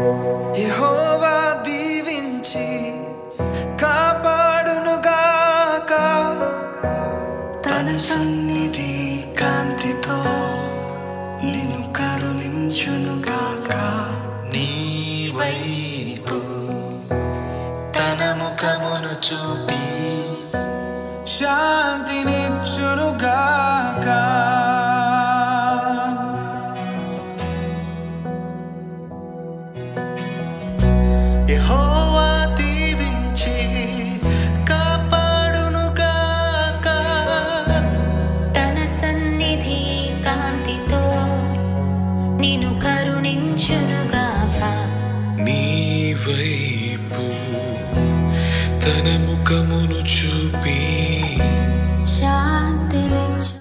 యెహోవా దీవించి కాపాడునుగాక, తన సన్నిధి కాంతితో నిన్ను కరుణించునుగాక. నీ వైపు తన ముఖమును చూపి శాంతినిచ్చునుగాక. యెహోవా దీవించి కాపాడునుగాక, తన సన్నిధి కాంతితో నిన్ను కరుణించునుగాక. నీ వైపు తన ముఖమును చూపి శాంతినిచ్చు.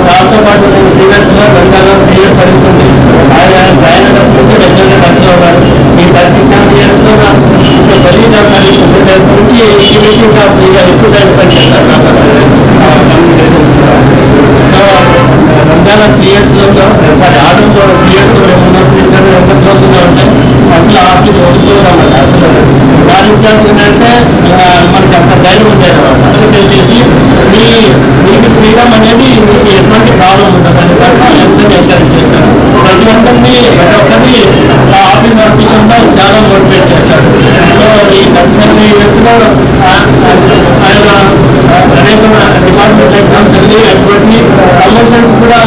సార్తో పాటు నేను ప్రీవియస్గా గంటలో 3 years సర్వీస్ ఉంది. ఆయన జాయిన్ అయినప్పటి నుంచి రెగ్యులర్గా టచ్లో ఉన్నారు. ఈ 37 yearsలో ఇంకా తెలియదు సర్వీస్ ఉంది. దాని గురించి ఈ నుంచి ఇంకా ఫ్రీగా ఎక్కువ టైం స్పెండ్ చేస్తారు నాకు కమ్యూనికేషన్స్. సో రంజాన్ 3 yearsలో సారీ ఆటంలో 3 yearsలో మేము ఉన్నప్పుడు ఇద్దరు ఎంత క్లోజ్గా ఉంటాయి. అసలు ఆఫీస్ వదులుకోవాలి. అసలు సాధించాలి అంటే మనకి అంత ధైర్యం ఉండేది అనమాట. చేసి మీకు ఫ్రీడమ్ అనేది మీకు ఎటువంటి ప్రాబ్లం ఉంటుంది అని తప్ప ఎంతని ఎంకరేజ్ చేస్తారు. ప్రతి ఒక్కరిని ఆఫీస్ నడిపించడంలో చాలా మోటివేట్ చేస్తారు. సో ఈ 37 yearsలో ఆయన అనేక డిపార్ట్మెంట్ ఎగ్జామ్స్ చదివి అటువంటి ప్రమోషన్స్ కూడా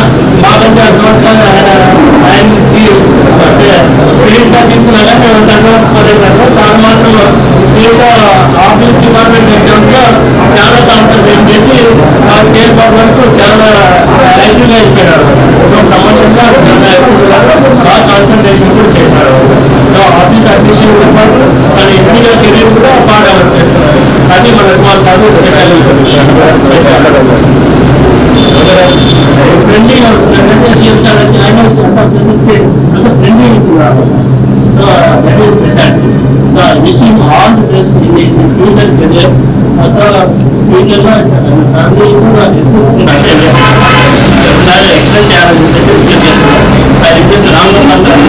మాకంటే అడ్వాన్స్గా ఆయనకి క్రెడిట్గా తీసుకున్నాక మేము అడ్వాన్స్ పడేదాన్ని చాలా మాత్రం దీంట్లో ఆఫీస్ డిపార్ట్మెంట్ ఎగ్జామ్స్లో చాలా కాన్సన్ట్రేట్ చేసి ఆ స్కేల్ పార్ట్ వరకు చాలా యాక్టివ్గా అయిపోయినారు. సో ప్రమోషన్గా బాగా కాన్సన్ట్రేషన్ కూడా చేసినారు. సో ఆఫీస్ అడ్మినిస్ట్రేషన్తో పాటు మన ఇండివిజువల్ కెరీర్ కూడా బాగా డెవలప్ చేస్తున్నారు. అది మన కుమార్ సార్ ఫ్రెండ్లీగా ఉంటుందంటే ఆయన అంత ఫ్రెండ్లీగా ఉంటుంది. So that is speciality. So wish him all the best in his future career. అసలు ఫ్యూచర్లో ఫ్యామిలీ కూడా ఎక్స్ప్రెస్ చేయాలని చెప్పేసి చేస్తున్నారు. I request Ram Kumar sir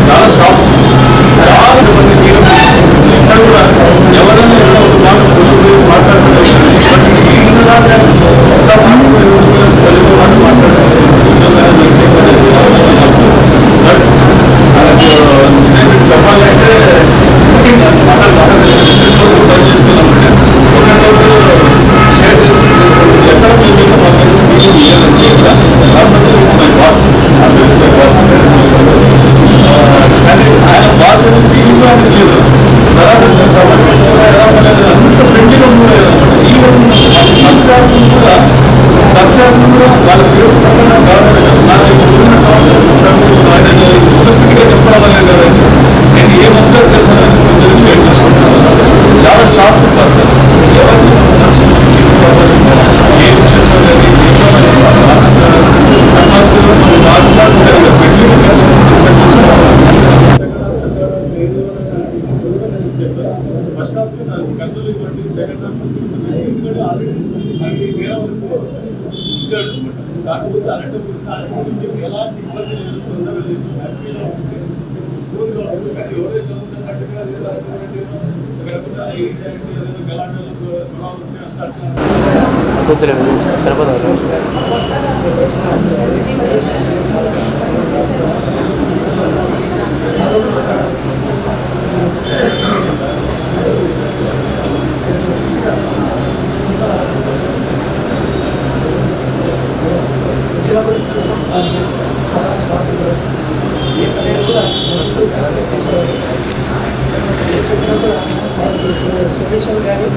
చాలా షాప్ చాలా మంది ఎవరైనా మాట్లాడుతున్నారు. చెప్పాలంటే షేర్ చేసుకుంటే ఎక్కడ బాస్ కానీ ఆయన బాస్ అనేది ఫీలింగ్ అనేది లేదు. అంత ఫ్రెండ్లీగా ఉండలేదు. ఈవెన్ సబ్స్క్రైబ్ కూడా వాళ్ళ పేరు పక్కన పరిస్థితిగా చెప్పడం వల్ల కదా నేను ఏం అబ్జర్వ్ చేశానని తెలిసి వెయిట్ చేసుకుంటాను. చాలా షార్ప్ పర్సన్. ఎవరిని ఏం చేస్తారని ఫస్ట్ ఆప్షన్ కంట్రోల్ ఇవ్వండి, సెకండ్ ఆప్షన్ ఇచ్చాడు అనమాట. కాకపోతే అలాంటి ఎలాంటి ఇబ్బంది ఎవరైతే చదువుతున్నట్టుగా సొల్యూషన్ కానీ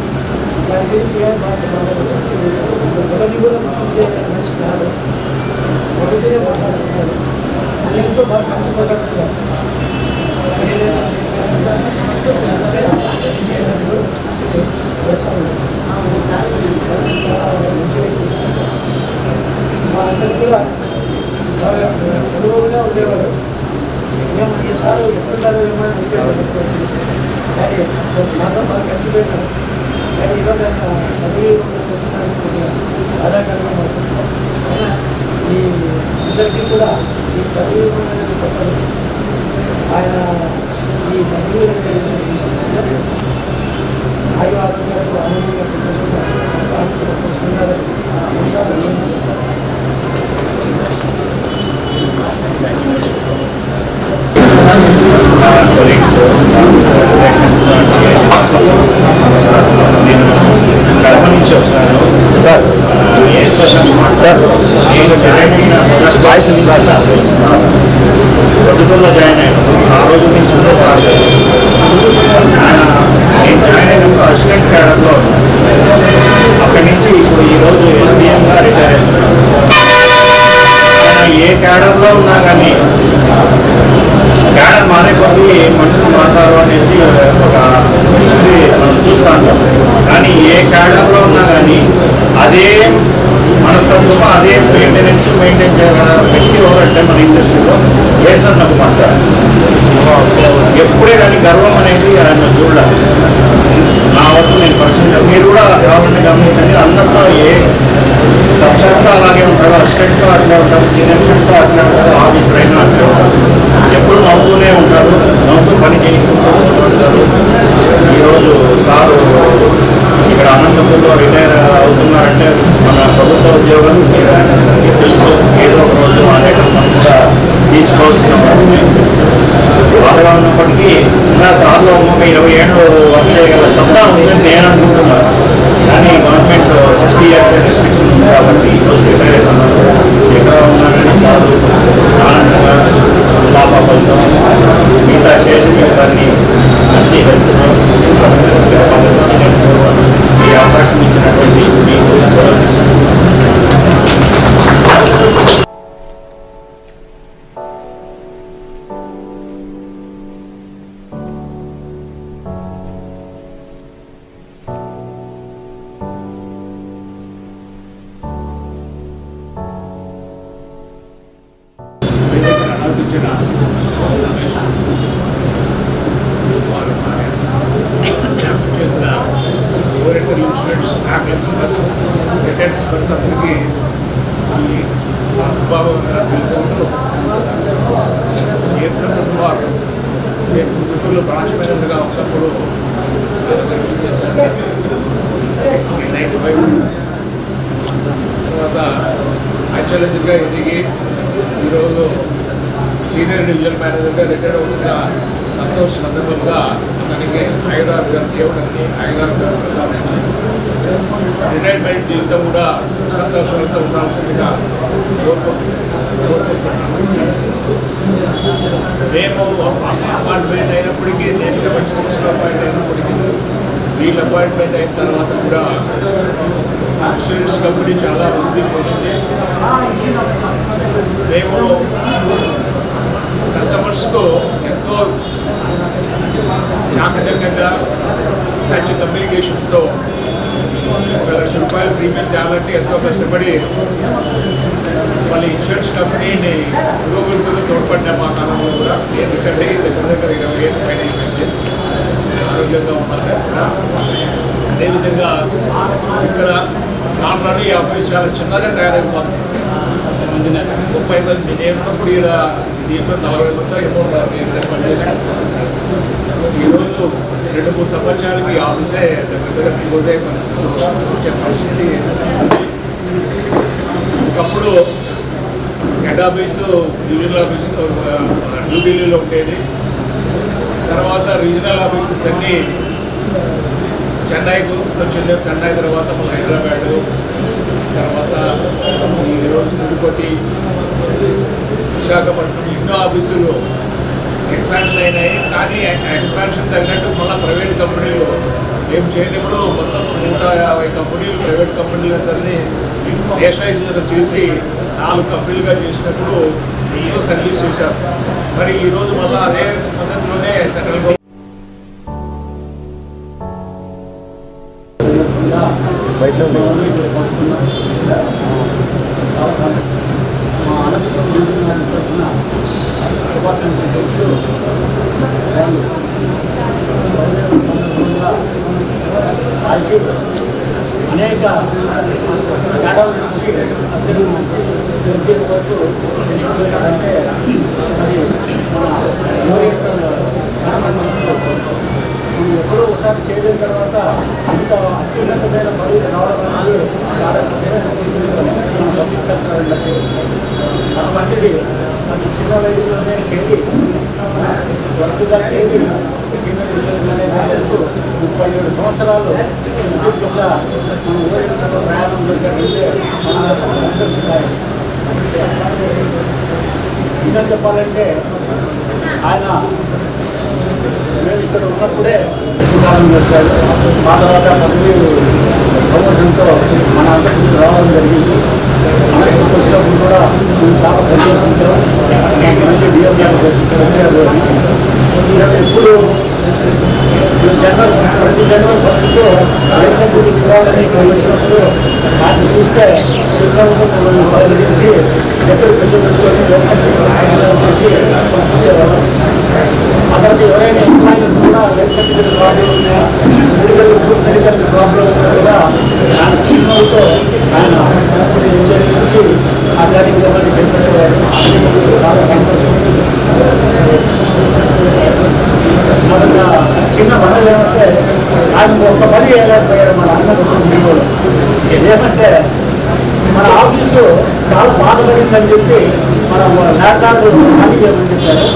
దానికి గురించి ఎవరిని కూడా గురించే మనిషి కాదు. ఒకటినే మాట్లాడుతున్నారు, అన్నింటితో బాగా కలిసిపోతారు. చేస్తాను చాలా మంచి మా అందరికి కూడా బాగా అనుభవంగా ఉండేవాడు. మేము ఈసారి ఎప్పుడున్నారో ఏమైనా ఉండేవాడు, కానీ మాతో బాగా కలిసిపోయినారు. కానీ ఈరోజు ఆయన పదవి చేస్తున్నారని బాధాకరంగా మాట్లాడుతున్నాం. అయినా ఈ అందరికీ కూడా ఈ పదవి గొప్పది. ఆయన ఈ పదవి చేసిన ఆయు ఆరోగ్యాలతో ఆనందంగా సంతోషంగా కొలీగ్స్ రిలేషన్స్ నేను కడప నుంచి వచ్చాను సార్. ఏ స్పెషల్ సార్ నేను జాయిన్ అయిన మొదటి బాయ్స్ నుంచి సార్ ప్రభుత్వంలో జాయిన్ అయ్యాను. ఆ రోజు నుంచి ఉండే సార్ నేను జాయిన్ అయినప్పుడు అసిస్టెంట్ క్యాడర్లో అక్కడి నుంచి ఇప్పుడు ఈరోజు ఎస్డిఎంగా రిటైర్ అవుతున్నాను. ఏ క్యాడర్లో ఉన్నా కానీ క్యాడర్ మారే కొద్దీ మనుషులు మారుతారు అనేసి ఒక ఇది మనం చూస్తూ ఉంటాం. కానీ ఏ క్యాడర్లో ఉన్నా కానీ అదే మనస్తత్వం, అదే మెయింటెనెన్స్ మెయింటైన్ చేయగల వ్యక్తి ఎవరంటే మన ఇండస్ట్రీలో కేసర్ కుమార్ సార్. ఎప్పుడే కానీ గర్వం అనేది ఆయన చూడాలి. నా వరకు నేను పర్సనల్గా, మీరు కూడా కావాలని గమనించండి, అందరితో ఏ సబ్స్టెంట్తో అలాగే ఉంటారు, అసిస్టెంట్తో అట్లే ఉంటారు, సీనియర్ స్టెంట్తో అట్లే ఉంటారు, ఆఫీసర్ అయినా అట్లే ఉంటారు. ఎప్పుడు నవ్వుతూనే ఉంటారు, నవ్వుతూ పని చేయించుకుంటూ ఉంటారు. ఈరోజు సారు ఇక్కడ అనంతపూర్లో రిటైర్ అవుతున్నారంటే మన ప్రభుత్వ ఉద్యోగం మీకు తెలుసు, ఏదో ఒక రోజు అనేటప్పుడు మనం కూడా తీసుకోవాల్సిన బాధగా ఉన్నప్పటికీ ఇంకా సార్లో ఒక 20 ఏళ్ళు వర్క్ చేయగల సత్తా ఉందని నేను అనుకుంటున్నాను. కానీ గవర్నమెంట్ 60 years రెస్ట్రిక్షన్ ఉంది కాబట్టి ఈరోజు రిటైర్ అవుతున్నారు. ఎక్కడ ఉన్నా కానీ చాలు ఆనందంగా లాభాలతో మిగతా శేష జీవితాన్ని మంచి హెల్త్తో ఈ అవకాశం ఇచ్చినటువంటి మీకు సెలవు తీసుకుంటున్నాను. చేసిన oriental institutes family members retired members అందరికీ ఈ స్వభావంగా తెలుపుకుంటూ చేసినప్పుడు వారు నేను గుంటూరులో బ్రాంచ్ మేనేజర్గా ఉన్నప్పుడు చేశాను 95. తర్వాత యాక్చువల్గా ఎదిగి ఈరోజు సీనియర్ డివిజనల్ మేనేజర్గా రిటైర్ అవుతున్న సంతోష్ సందర్భంగా మనకి హైదరాబాద్ గారు దేవుడికి హైదరాబాద్ గారు ప్రసాదించి రిటైర్మెంట్ జీవితం కూడా సంతోషంతో ఉండాల్సిందిగా కోరుకుంటున్నాను. మేము అపాయింట్మెంట్ అయినప్పటికీ నేను 76లో అపాయింట్ అయినప్పటికీ వీళ్ళ అపాయింట్మెంట్ అయిన తర్వాత కూడా ఇన్సూరెన్స్ కంపెనీ చాలా వృద్ధి పొందింది. మేము కస్టమర్స్కు ఎంతో చాకచక్యంగా మంచి కమ్యూనికేషన్స్తో 1 లక్ష రూపాయల ప్రీమియం తేవాలంటే ఎంతో కష్టపడి వాళ్ళ ఇన్సూరెన్స్ కంపెనీని పురోగతిలో తోడ్పడిన మా కాలంలో కూడా ఎందుకంటే దగ్గర 20 ఏళ్ళు పైన అయిపోయింది. ఆరోగ్యంగా ఉన్నది. అదేవిధంగా ఇక్కడ నాన్నని ఈ ఆఫీస్ చాలా చిన్నగా తయారైపోతుంది. 30 మంది నేనున్నప్పుడు ఇక్కడ దీంట్లో 40 మంది ఏమో పనిచేశాను. ఈరోజు 2-3 సంవత్సరాలకి ఈ ఆఫీసే దగ్గర క్లోజ్ అయ్యే పరిస్థితి. ఒకప్పుడు హెడ్ ఆఫీసు డివిజనల్ ఆఫీసు న్యూఢిల్లీలో ఉండేది. తర్వాత రీజనల్ ఆఫీసెస్ అన్నీ చెన్నైకి వచ్చింది. చెన్నై తర్వాత మన హైదరాబాదు, తర్వాత ఈరోజు తిరుపతి, విశాఖపట్నం ఎన్నో ఆఫీసులు ఎక్స్పాన్షన్ అయినాయి. కానీ ఎక్స్పాన్షన్ తగినట్టు మళ్ళీ ప్రైవేట్ కంపెనీలు మేము చేయనప్పుడు మొత్తం 150 కంపెనీలు, ప్రైవేట్ కంపెనీలందరినీ నేషనలైజ్ చేసి 4 కంపెనీలుగా చేసినప్పుడు ఎంతో సర్వీస్ చేశారు. మరి ఈరోజు మళ్ళీ అదే పద్ధతిలోనే సెంట్రల్ గవర్నమెంట్ మా అనంతపురం డివిజన్ తరఫున శుభాకాంక్షలు తెలుపుతూ అనేక తేడాల నుంచి అసలు నుంచి ప్రెసిడెంట్ వరకు అంటే అది మన ఓరియంటల్ గణమంత్రి మనం ఎప్పుడో ఒకసారి చేయలేని తర్వాత ఇంత అత్యున్నతమైన పదవి రావడం అనేది చాలా కష్టమైన పబ్లిక్ సెక్టర్ బట్టి అటువంటిది అది చిన్న వయసులోనే చేరి వర్క్గా చేరి సీనియర్ డివిజన్ మేనేజర్ వరకు 37 సంవత్సరాలు కింద మనం ఓరియంటల్లో ప్రయాణం చేసేటంటే మనం సంతోషిస్తాయి. ఇంకా చెప్పాలంటే ఆయన మేము ఇక్కడ ఉన్నప్పుడే ఉదాహరణ చేశాడు. ఆ తర్వాత పదవి ప్రమోషన్తో మన అందరికీ రావడం జరిగింది. మనకి వచ్చినప్పుడు కూడా మేము చాలా సంతోషించాం. మాకు మంచి డిఎం గారు వచ్చారు అని ఎప్పుడు ప్రతి జనవరి 1కు ఎలక్షన్ డ్యూటీకి ఇవ్వాలని ఇక్కడ వచ్చినప్పుడు ఆయన చూస్తే చిరునవ్వుతో పరిగణించి దగ్గర కూర్చోబెట్టుకొని ఎలక్షన్ డ్యూటీ చేసి పంపించేవారు. ఆ తర్వాత ఎవరైనా ఎంప్లాయీస్ కూడా లైఫ్ సర్టిఫికేట్ ప్రాబ్లం ఉన్నాయా, మెడికల్ ప్రాబ్లం ఉన్నా కూడా ఆయన చిరునవ్వుతో ఆయన చేయించి ఆ కార్యక్రమాన్ని చేపట్టేవారు. చాలా సంతోషం. మొదట చిన్న మనలు ఏమంటే ఆయన ఒక్క పని వేయలేకపోయాడు మన అన్నదమ్ముడు. ఏమంటే మన ఆఫీసు చాలా బాధపడిందని చెప్పి మన ల్యాప్టాప్ ఖాళీ చేయమని చెప్పారు.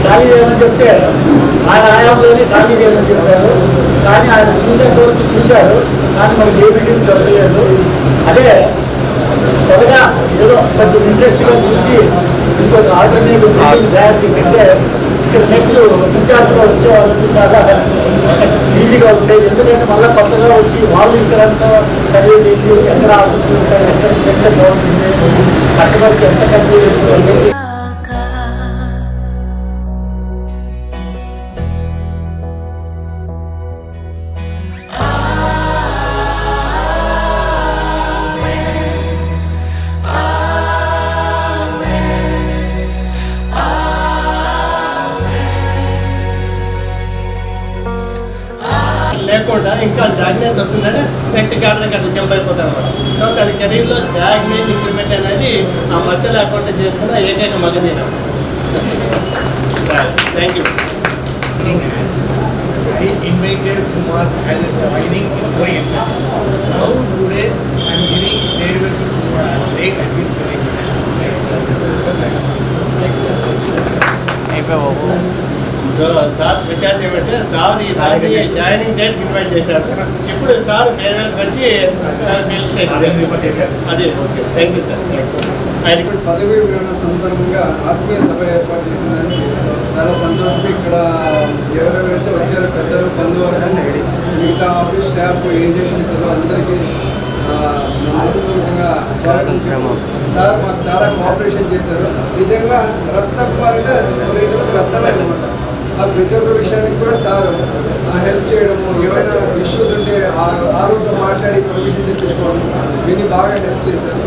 ఖాళీ చేయమని చెప్తే ఆయన ఆయాంలోనే ఖాళీ చేయమని చెప్పారు. కానీ ఆయన చూసేంతవరకు చూశారు, కానీ మనకి ఏ బిల్డింగ్ దొరకలేదు. అదే త్వరగా ఏదో కొంచెం ఇంట్రెస్ట్గా చూసి ఇంకొక ఆల్టర్నేటివ్ బిల్డింగ్ తయారు చేసింటే ఇక్కడ నెక్స్ట్ ఇన్ఛార్జ్గా వచ్చే వాళ్ళకి చాలా ఈజీగా ఉండేది. ఎందుకంటే మళ్ళీ కొత్తగా వచ్చి వాళ్ళు ఇక్కడంతా సర్వే చేసి ఎక్కడ ఆఫీసులు ఉంటాయి, ఎక్కడ బాగుంటుంది, కస్టమర్కి ఎంత కన్వీనియన్స్ అనేది లేకుండా ఇంకా స్టాగ్నెన్స్ వస్తుందంటే నెక్స్ట్ గార్డెన్ అట్లా జంప్ అయిపోతారు అనమాట. సో తన కెరీర్లో స్టాగ్నెంట్ ఇంప్లిమెంట్ అనేది ఆ మచ్చ లేకుండా చేసుకున్న ఏకైక మగధీనం. Thank you. I invited Kumar as a joining Oriental. Now today I am giving delivery to Kumar. Take and give so sir speciality ఏమంటే సార్ ఈసారి జాయినింగ్ డేట్ ఇన్వైట్ చేశారు. ఇప్పుడు సార్ ఫేర్వెల్కి వచ్చి అదే ఓకే. Thank you sir. ఆయన ఇప్పుడు పదవీ విరమణ సందర్భంగా ఆత్మీయ సభ ఏర్పాటు చేసిందని చాలా సంతోషం. ఇక్కడ ఎవరెవరైతే వచ్చారో పెద్దలు, బంధువర్గం, మిగతా ఆఫీస్ స్టాఫ్, ఏజెంట్ మిత్రులు అందరికీ మనస్ఫూర్తిగా స్వాగతం చెప్పాము. సార్ మాకు చాలా కోఆపరేషన్ చేశారు. నిజంగా రత్నకుమార్ అంటే ఓరియంటల్కి రత్నమే అనమాట. మాకు ప్రతి ఒక్క విషయానికి కూడా సార్ హెల్ప్ చేయడము, ఏమైనా ఇష్యూస్ ఉంటే ఆరోతో మాట్లాడి పర్మిషన్ తెప్పించుకోవడం, దీన్ని బాగా హెల్ప్ చేశారు.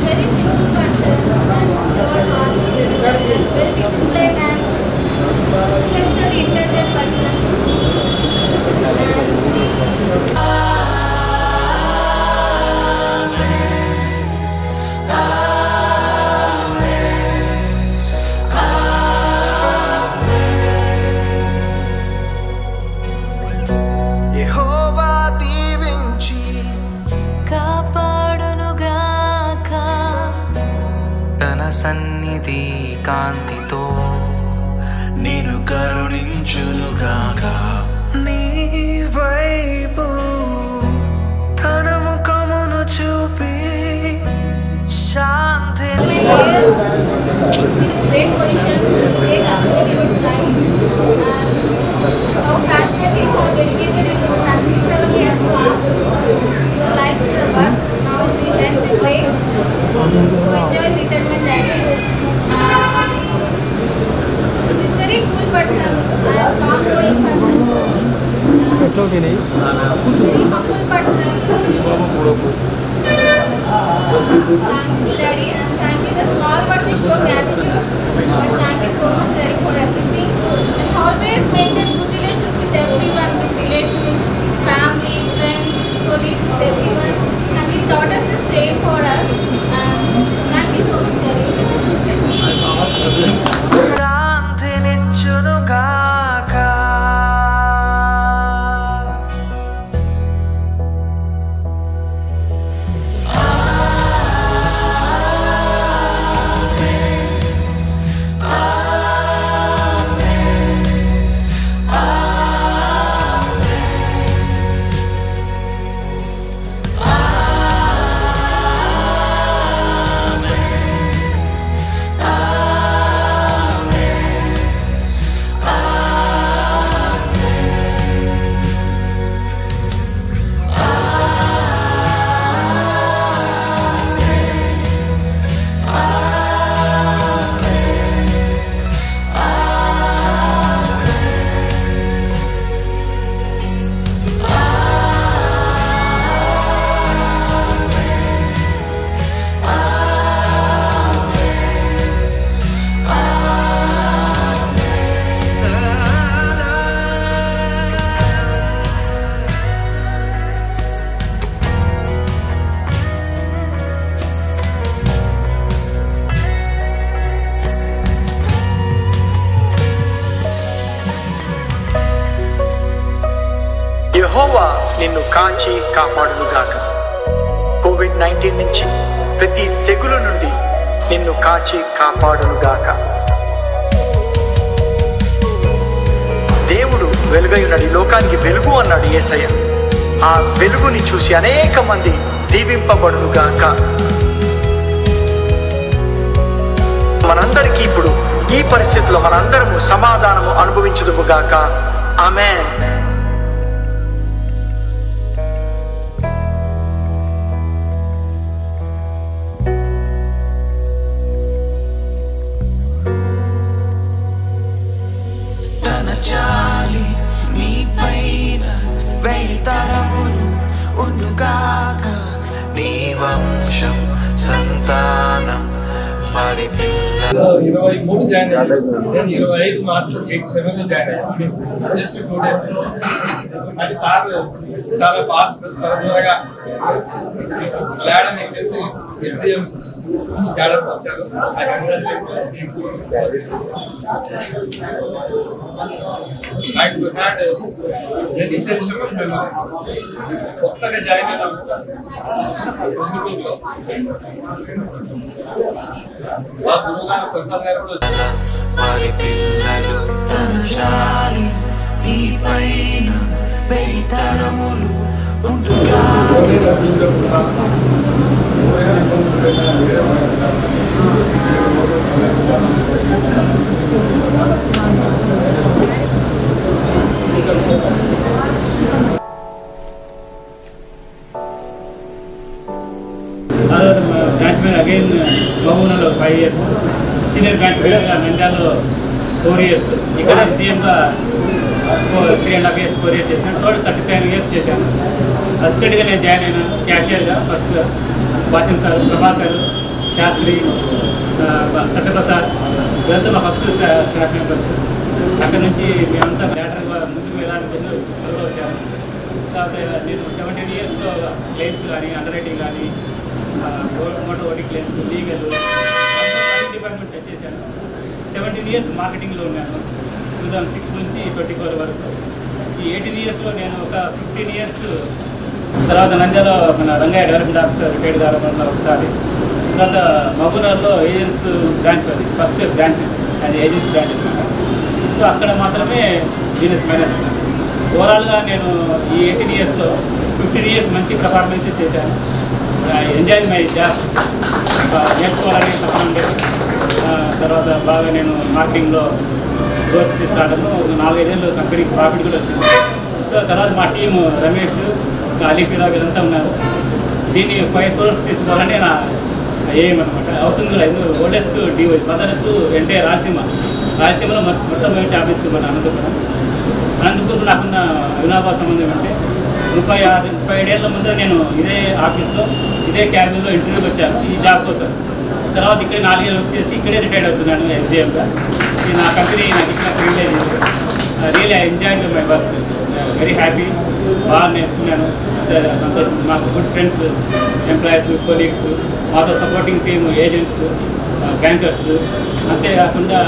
Very simple person and pure heart and very disciplined and exceptionally intelligent person and యెహోవా దీవించి కాపాడునుగాక తన సన్నిధి కాంతితో నేను కరుణించునుగాక. నీ వైపు తన ముఖమును చూపి శాంతి great position, great achievement in his life and how passionate dedicated in 37 years past. Your life to the work. Now we end the break. So enjoy the retirement, Daddy. He's very cool person and calm-going person. Very humble person. Thank you, Daddy, and thank you. The small but we show gratitude. But thank you so much, Daddy, for everything. And always maintain good relations with everyone, with relatives, family, friends, colleagues, with everyone. And he taught us the same for us. And thank you so much, Daddy. క్రాంతినిచ్చునుగాక యెహోవా నిన్ను కాచి కాపాడునుగాక. COVID-19 నుంచి ప్రతి తెగులు నుండి నిన్ను కాచి కాపాడునుగాక. దేవుడు వెలుగైనడి లోకానికి వెలుగు అన్నాడు యేసయ్య. ఆ వెలుగుని చూసి అనేక మంది దీవింపబడునుగాక. మనందరికీ ఇప్పుడు ఈ పరిస్థితిలో మనందరము సమాధానము అనుభవించుదుముగాక. ఆమేన్. చాలి నీ పైన వెయ్యి తరములు ఉండుగాక. నీ వంశం సంతానం మరి పిల్ల 23 జాయిన్ అయ్యాను. నేను 25 మార్చి 87 జాయిన్ అయ్యాను. Just 2 days. అది సార్ చాలా ఫాస్ట్ త్వరగా ల్యాడర్ ఎక్కేసి ఎస్డిఎం క్యాడర్కి వచ్చారు. కొత్తగా జాయిన్ అయినాము పొద్దుటూరులో. మా గురువు గారు ప్రసాద్ గారు కూడా వారి పిల్లలు తన చాలి నీ పైన వెయ్యి తరములు బ్రాంచ్మెన్ అగైన్ మహబూబ్నగర్లో 5 years, సీనియర్ బ్రాంచ్ మేనేజర్గా నంద్యాలలో 4 years, ఇక్కడ ఎస్డిఎంగా 3.5 years 4 years చేశాను. టోటల్ 37 years చేశాను. అసిస్టెంట్గా నేను జాయిన్ అయినా క్యాషియర్గా ఫస్ట్ వాసిం సార్, ప్రభాకర్, శాస్త్రి, సత్యప్రసాద్ వీళ్ళంతా మా ఫస్ట్ స్టాఫ్ మెంబర్స్. అక్కడ నుంచి మేమంతా ల్యాటర్గా ముందుకు వెళ్ళడానికి వచ్చాను. తర్వాత నేను 17 yearsలో క్లెయిమ్స్ కానీ, అండర్ రైటింగ్ కానీ, motor OT claims, legal department touch చేశాను. 17 years మార్కెటింగ్లో ఉన్నాను. 2006 నుంచి 24 వరకు. ఈ 18 yearsలో నేను ఒక 15 years తర్వాత నంద్యాలలో మన రంగయ్య డెవలప్మెంట్ ఆఫీసర్ రిటైర్డ్ గారు ఒకసారి. తర్వాత మహబూబ్నగర్లో ఏజెన్స్ బ్రాంచ్, అది ఫస్ట్ బ్రాంచ్, అది ఏజెన్స్ బ్రాంచ్. సో అక్కడ మాత్రమే బిజినెస్ మేనేజర్. ఓవరాల్గా నేను ఈ 18 yearsలో 15 years మంచి పర్ఫార్మెన్స్ చేశాను. Enjoy my job. నేర్చుకోవాలని తప్ప ఉండేది. తర్వాత బాగా నేను మార్కెటింగ్లో గ్రోత్ తీసుకురావడము 4-5 ఏళ్ళు కంపెనీకి ప్రాఫిట్ కూడా వచ్చింది. సో తర్వాత మా టీము రమేష్ అలీపీరావు వీళ్ళంతా ఉన్నారు. దీన్ని 5 crores తీసుకోవాలని నా ఎయిమ్ అనమాట. అవుతుంది కూడా. ఓల్డెస్ట్ డివై మదర్కు అంటే రాయలసీమలో మొత్తం ఆఫీస్ మన అనంతపురం నాకున్న వినాభా సంబంధం అంటే 37 ఏళ్ల ముందర నేను ఇదే ఆఫీస్లో ఇదే క్యాబిన్లో ఇంటర్వ్యూకి వచ్చాను ఈ జాబ్ కోసం. తర్వాత ఇక్కడ 4 ఏళ్ళు వచ్చేసి ఇక్కడే రిటైర్డ్ అవుతున్నాను ఎస్డిఎంగా. ఇది నా కంపెనీ నాకు ఇచ్చిన privilege. Really I enjoyed my work, very happy. బాగా నేర్చుకున్నాను. మాకు గుడ్ ఫ్రెండ్స్, ఎంప్లాయీస్, కొలీగ్స్, మాతో సపోర్టింగ్ టీమ్, ఏజెంట్స్, బ్యాంకర్స్, అంతేకాకుండా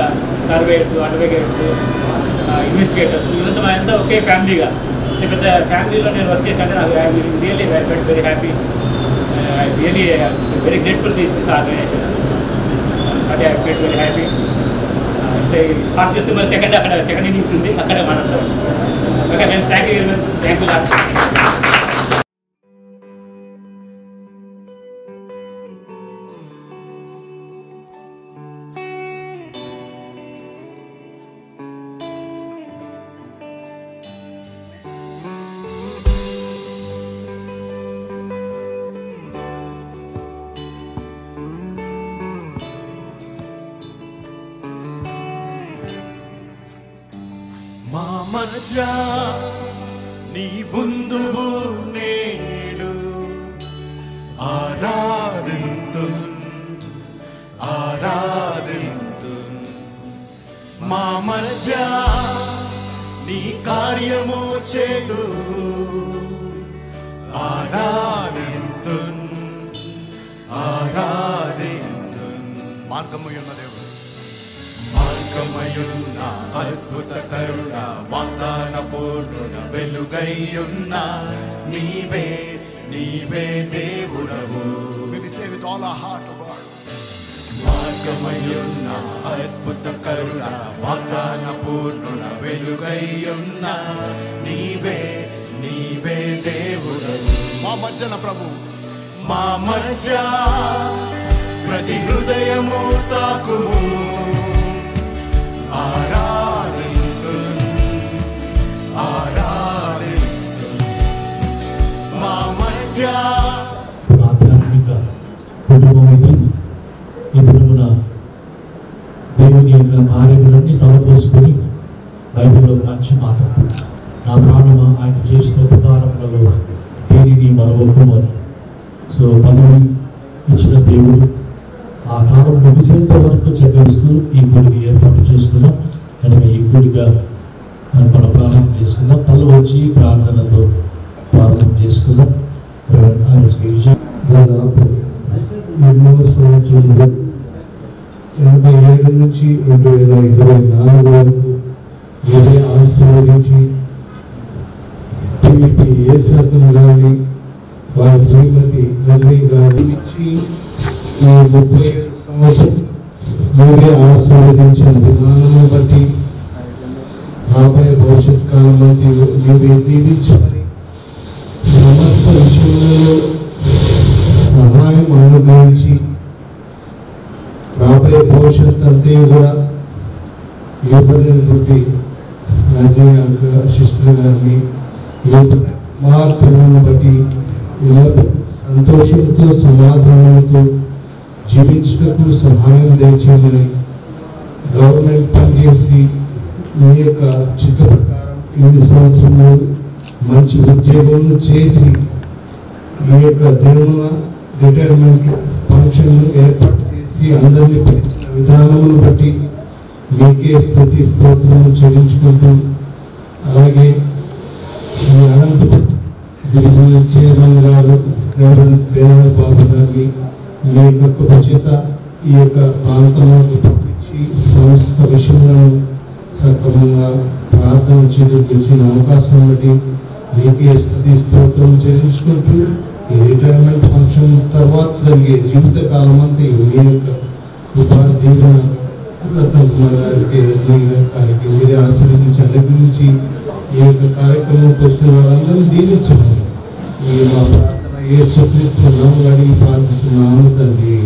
సర్వేయర్స్, అడ్వకేట్స్, ఇన్వెస్టిగేటర్స్, వీళ్ళంతా ఒకే ఫ్యామిలీగా పెద్ద ఫ్యామిలీలో నేను వర్క్ చేశాను. నాకు really very happy. I really very grateful this organization. అంటే ఐ ఫీల్ వెరీ హ్యాపీ. అంటే స్టార్ట్ చేస్తే మరి సెకండ్ ఇన్నింగ్స్ ఉంది, అక్కడే మాట్లాడతాం. Okay friends, thank you very much. Thank you. మజా నీ ముందువు నేడు ఆరాధింతున్ మా మజా నీ కార్యము చేదు ఆరాధింతున్ మార్గమయున్న దేవుడు, మార్గమయున్న అద్భుత కరుణ వాగ్దాన పూర్ణ వెలుగయ్యున్న నీవే దేవుడవు. మార్గమయున్న అద్భుత కరుణ వాగ్దాన పూర్ణ వెలుగయ్యున్న నీవే దేవుడవు. మా మధ్యన ప్రభు, మా మధ్య ప్రతి హృదయము తాకుము ఆధ్యాత్మిక కుటుంబం ఇది. ఈ దినమున దేవుని యొక్క కార్యములన్నీ తలపోసుకొని బైబిల్లో మంచి మాట, నా ప్రాణమా ఆయన చేసిన ఉపకారములలో దేనిని మరొకము అని. సో పదవి ఇచ్చిన దేవుడు ఆ కాలం ముగిసేంత వరకు చక్కరిస్తూ ఈ గుడికి ఏర్పాటు చేసుకున్నాం. కనుక ఈ గుడిగా మనం ప్రారంభం చేసుకుందాం. తల్లు వచ్చి ప్రార్థనతో ప్రారంభం చేసుకుందాం. దాదాపు ఎన్నో సంవత్సరాలు 87 నుంచి 2024 వరకు ఇదే ఆశీర్వదించి టీవీ యేసరత్నం గారిని, వారి శ్రీమతి రజనీ గారిని ఇచ్చి ఈ 37 సంవత్సరం మీరే ఆశీర్వదించిన విధానము బట్టి రాబోయే భవిష్యత్ కాలంలో మీరే దీవించాలి. సమస్త విషయంలో సహాయం అనుగ్రహించి రాబోయే భవిష్యత్ అంతే కూడా ఇవ్వబడినటువంటి రజనీ సిస్టర్ గారిని మాత్రలను బట్టి సంతోషంతో సమాధానంతో జీవించటకు సహాయం దయచేయమని, గవర్నమెంట్ పనిచేసి మీ యొక్క చిత్త ప్రకారం 8 సంవత్సరంలో మంచి ఉద్యోగం చేసి ఈ యొక్క దినమున రిటైర్మెంట్ ఫంక్షన్ ఏర్పాటు చేసి అందరినీ పెంచిన విధానమును బట్టి మీకే స్తుతి స్తోత్రము చెల్లించుకుంటూ, అలాగే ఈ అనంతపురం డివిజనల్ చైర్మన్ గారు రెవరెండ్ బేనాల్ బాబు గారిని మీ యొక్క కృపచేత ఈ యొక్క ప్రాంతంలోకి పంపించి సమస్త విషయాలను సక్రమంగా ప్రార్థన చేయడం తెలిసిన అవకాశం బట్టి మీకే స్తుతి స్తోత్రం చెల్లించుకుంటూ, ఈ రిటైర్మెంట్ ఫంక్షన్ తర్వాత జరిగే జీవిత కాలం అంతా మీ యొక్క కృపా దీవెన రతన్ కుమార్ గారికి మీరే ఆశీర్వదించి అనుగ్రహించి ఈ యొక్క కార్యక్రమం పరిస్థితి వారందరూ దీవించమని ఈ మా ప్రార్థన యేసుక్రీస్తు నామములో అడిగి ప్రార్థిస్తున్నాము తండ్రి.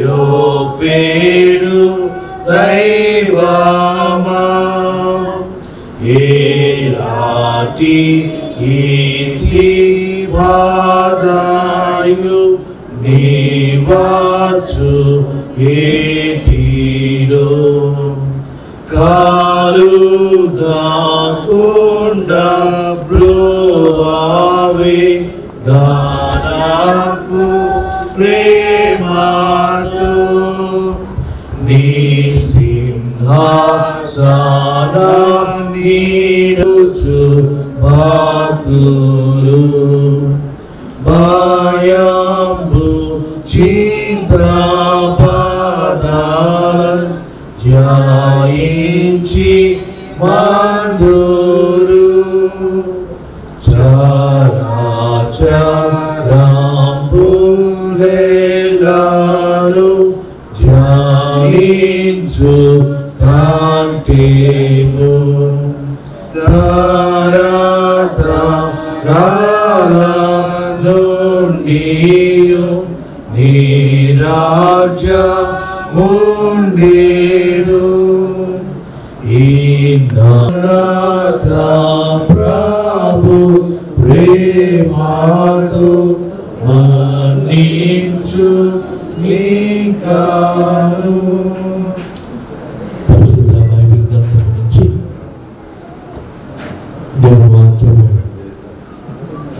యోపేడు దైవమా ఏలాటి ఈతి బాదాయు నీవాచు ఏటిలో కాలుగా కుండ బ్రోవావే గానాపు ప్రేమాతో నీ సింహాసన నీడుచు భక్తులు భయంబు చింతాపదాలను జయించి మందురు చరాచరంబులేలాను జయించు తాంటేను తరత నుండియు నీరాజ్యముండేను ఈ నాథ ప్రభు ప్రేమాతో మన్నించు నీకాను. పరిశుద్ధ బైబిల్ గ్రంథం నుంచి దేవుని వాక్యము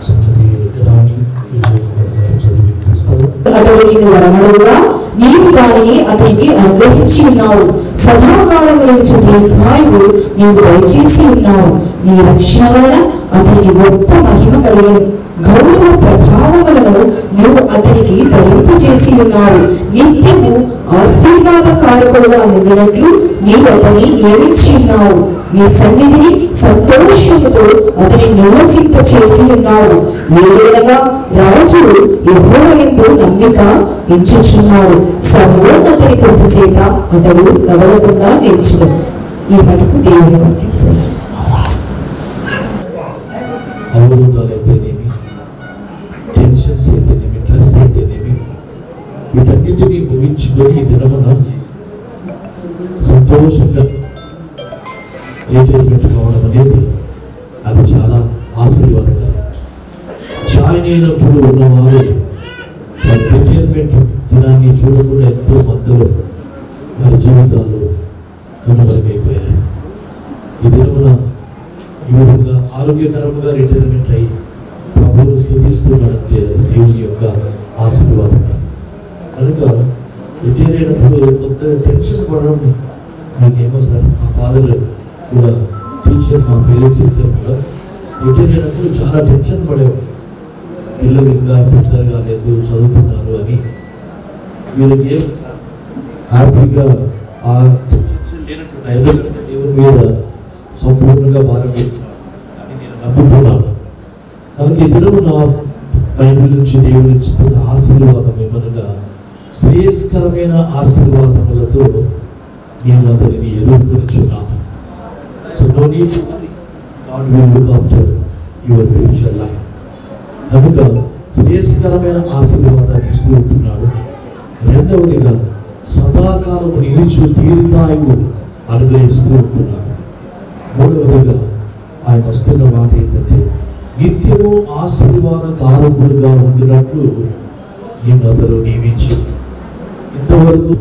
సంగతి రాణి విజయకుమార్ గారు చదివి వినిపిస్తారు. అతడు నిన్ను వరమడుగా నీవు దానిని అతనికి అనుగ్రహించి ఉన్నావు. సదాకాలము నిలిచి దీర్ఘాయువు నీవు దయచేసి ఉన్నావు. నీ రక్షణ వలన అతనికి గొప్ప మహిమ కలిగిన గౌరవ ప్రభావములను నువ్వు అతనికి ధరింపు చేసి ఉన్నావు. నిత్యము ఆశీర్వాదకారకుడుగా ఉండినట్లు నీవు అతని నియమించి ఉన్నావు. నీ సన్నిధిని సంతోషముతో అతని నివసింప చేసి ఉన్నావు. ఏదైనా రాజు యెహోవా యందు నమ్మిక ఎంచుచున్నాడు. సర్వోన్నతుని కృప చేత అతడు కదలకుండా నిలిచును. ఈ మటుకు దేవుని వాక్యం సెలవిస్తుంది. అవరోధాలు అయితేనేమి, టెన్షన్స్ అయితేనేమి, స్ట్రెస్ అయితేనేమి, వీటన్నిటినీ ముగించుకొని ఈ దినమున సంతోషంగా రిటైర్మెంట్ కావడం అనేది అది చాలా ఆశీర్వాదకరం. జాయిన్ అయినప్పుడు ఉన్నవారు రిటైర్మెంట్ దినాన్ని చూడకుండా ఎంతో మందిలో వారి జీవితాల్లో కనుమరుగైపోయారు. ఈ దినమున ఈ విధంగా ఆరోగ్యకరంగా రిటైర్మెంట్ అయ్యి ప్రభువును స్థుతిస్తున్నాడంటే అది దేవుని యొక్క ఆశీర్వాదం. కనుక రిటైర్ అయినప్పుడు కొంత టెన్షన్ పడడం మీకేమో సార్. మా ఫాదర్ కూడా టీచర్, మా పేరెంట్స్ ఇద్దరు కూడా రిటైర్ అయినప్పుడు చాలా టెన్షన్ పడేవాడు. పిల్లలు ఇంకా పెద్దలు కాలేదు, చదువుతున్నారు అని. వీళ్ళకి ఏం హ్యాపీగా ఆ టెన్షన్ లేనట్టు ఎదురు దేవుని మీద సంపూర్ణంగా భారం అని నేను నమ్ముతున్నాను. కనుక ఈ దినము నా బైబిల్ నుంచి దేవుని ఇస్తున్న ఆశీర్వాదం ఏమనగా శ్రేయస్కరమైన ఆశీర్వాదములతో నేను అతనిని ఎదుర్కొనిచున్నాను. So no need to worry, God will look after your future life. కనుక శ్రేయస్కరమైన ఆశీర్వాదాన్ని ఇస్తూ ఉంటున్నాడు. రెండవదిగా సదాకాలము నిలిచి దీర్ఘాయువు అనుగ్రహిస్తూ ఉంటున్నాడు. మూడవదిగా ఆయన వస్తున్న మాట ఏంటంటే నిత్యము ఆశీర్వాదకారకుడుగా ఉండినట్లు నిన్ను అతను నియమించి. ఇంతవరకు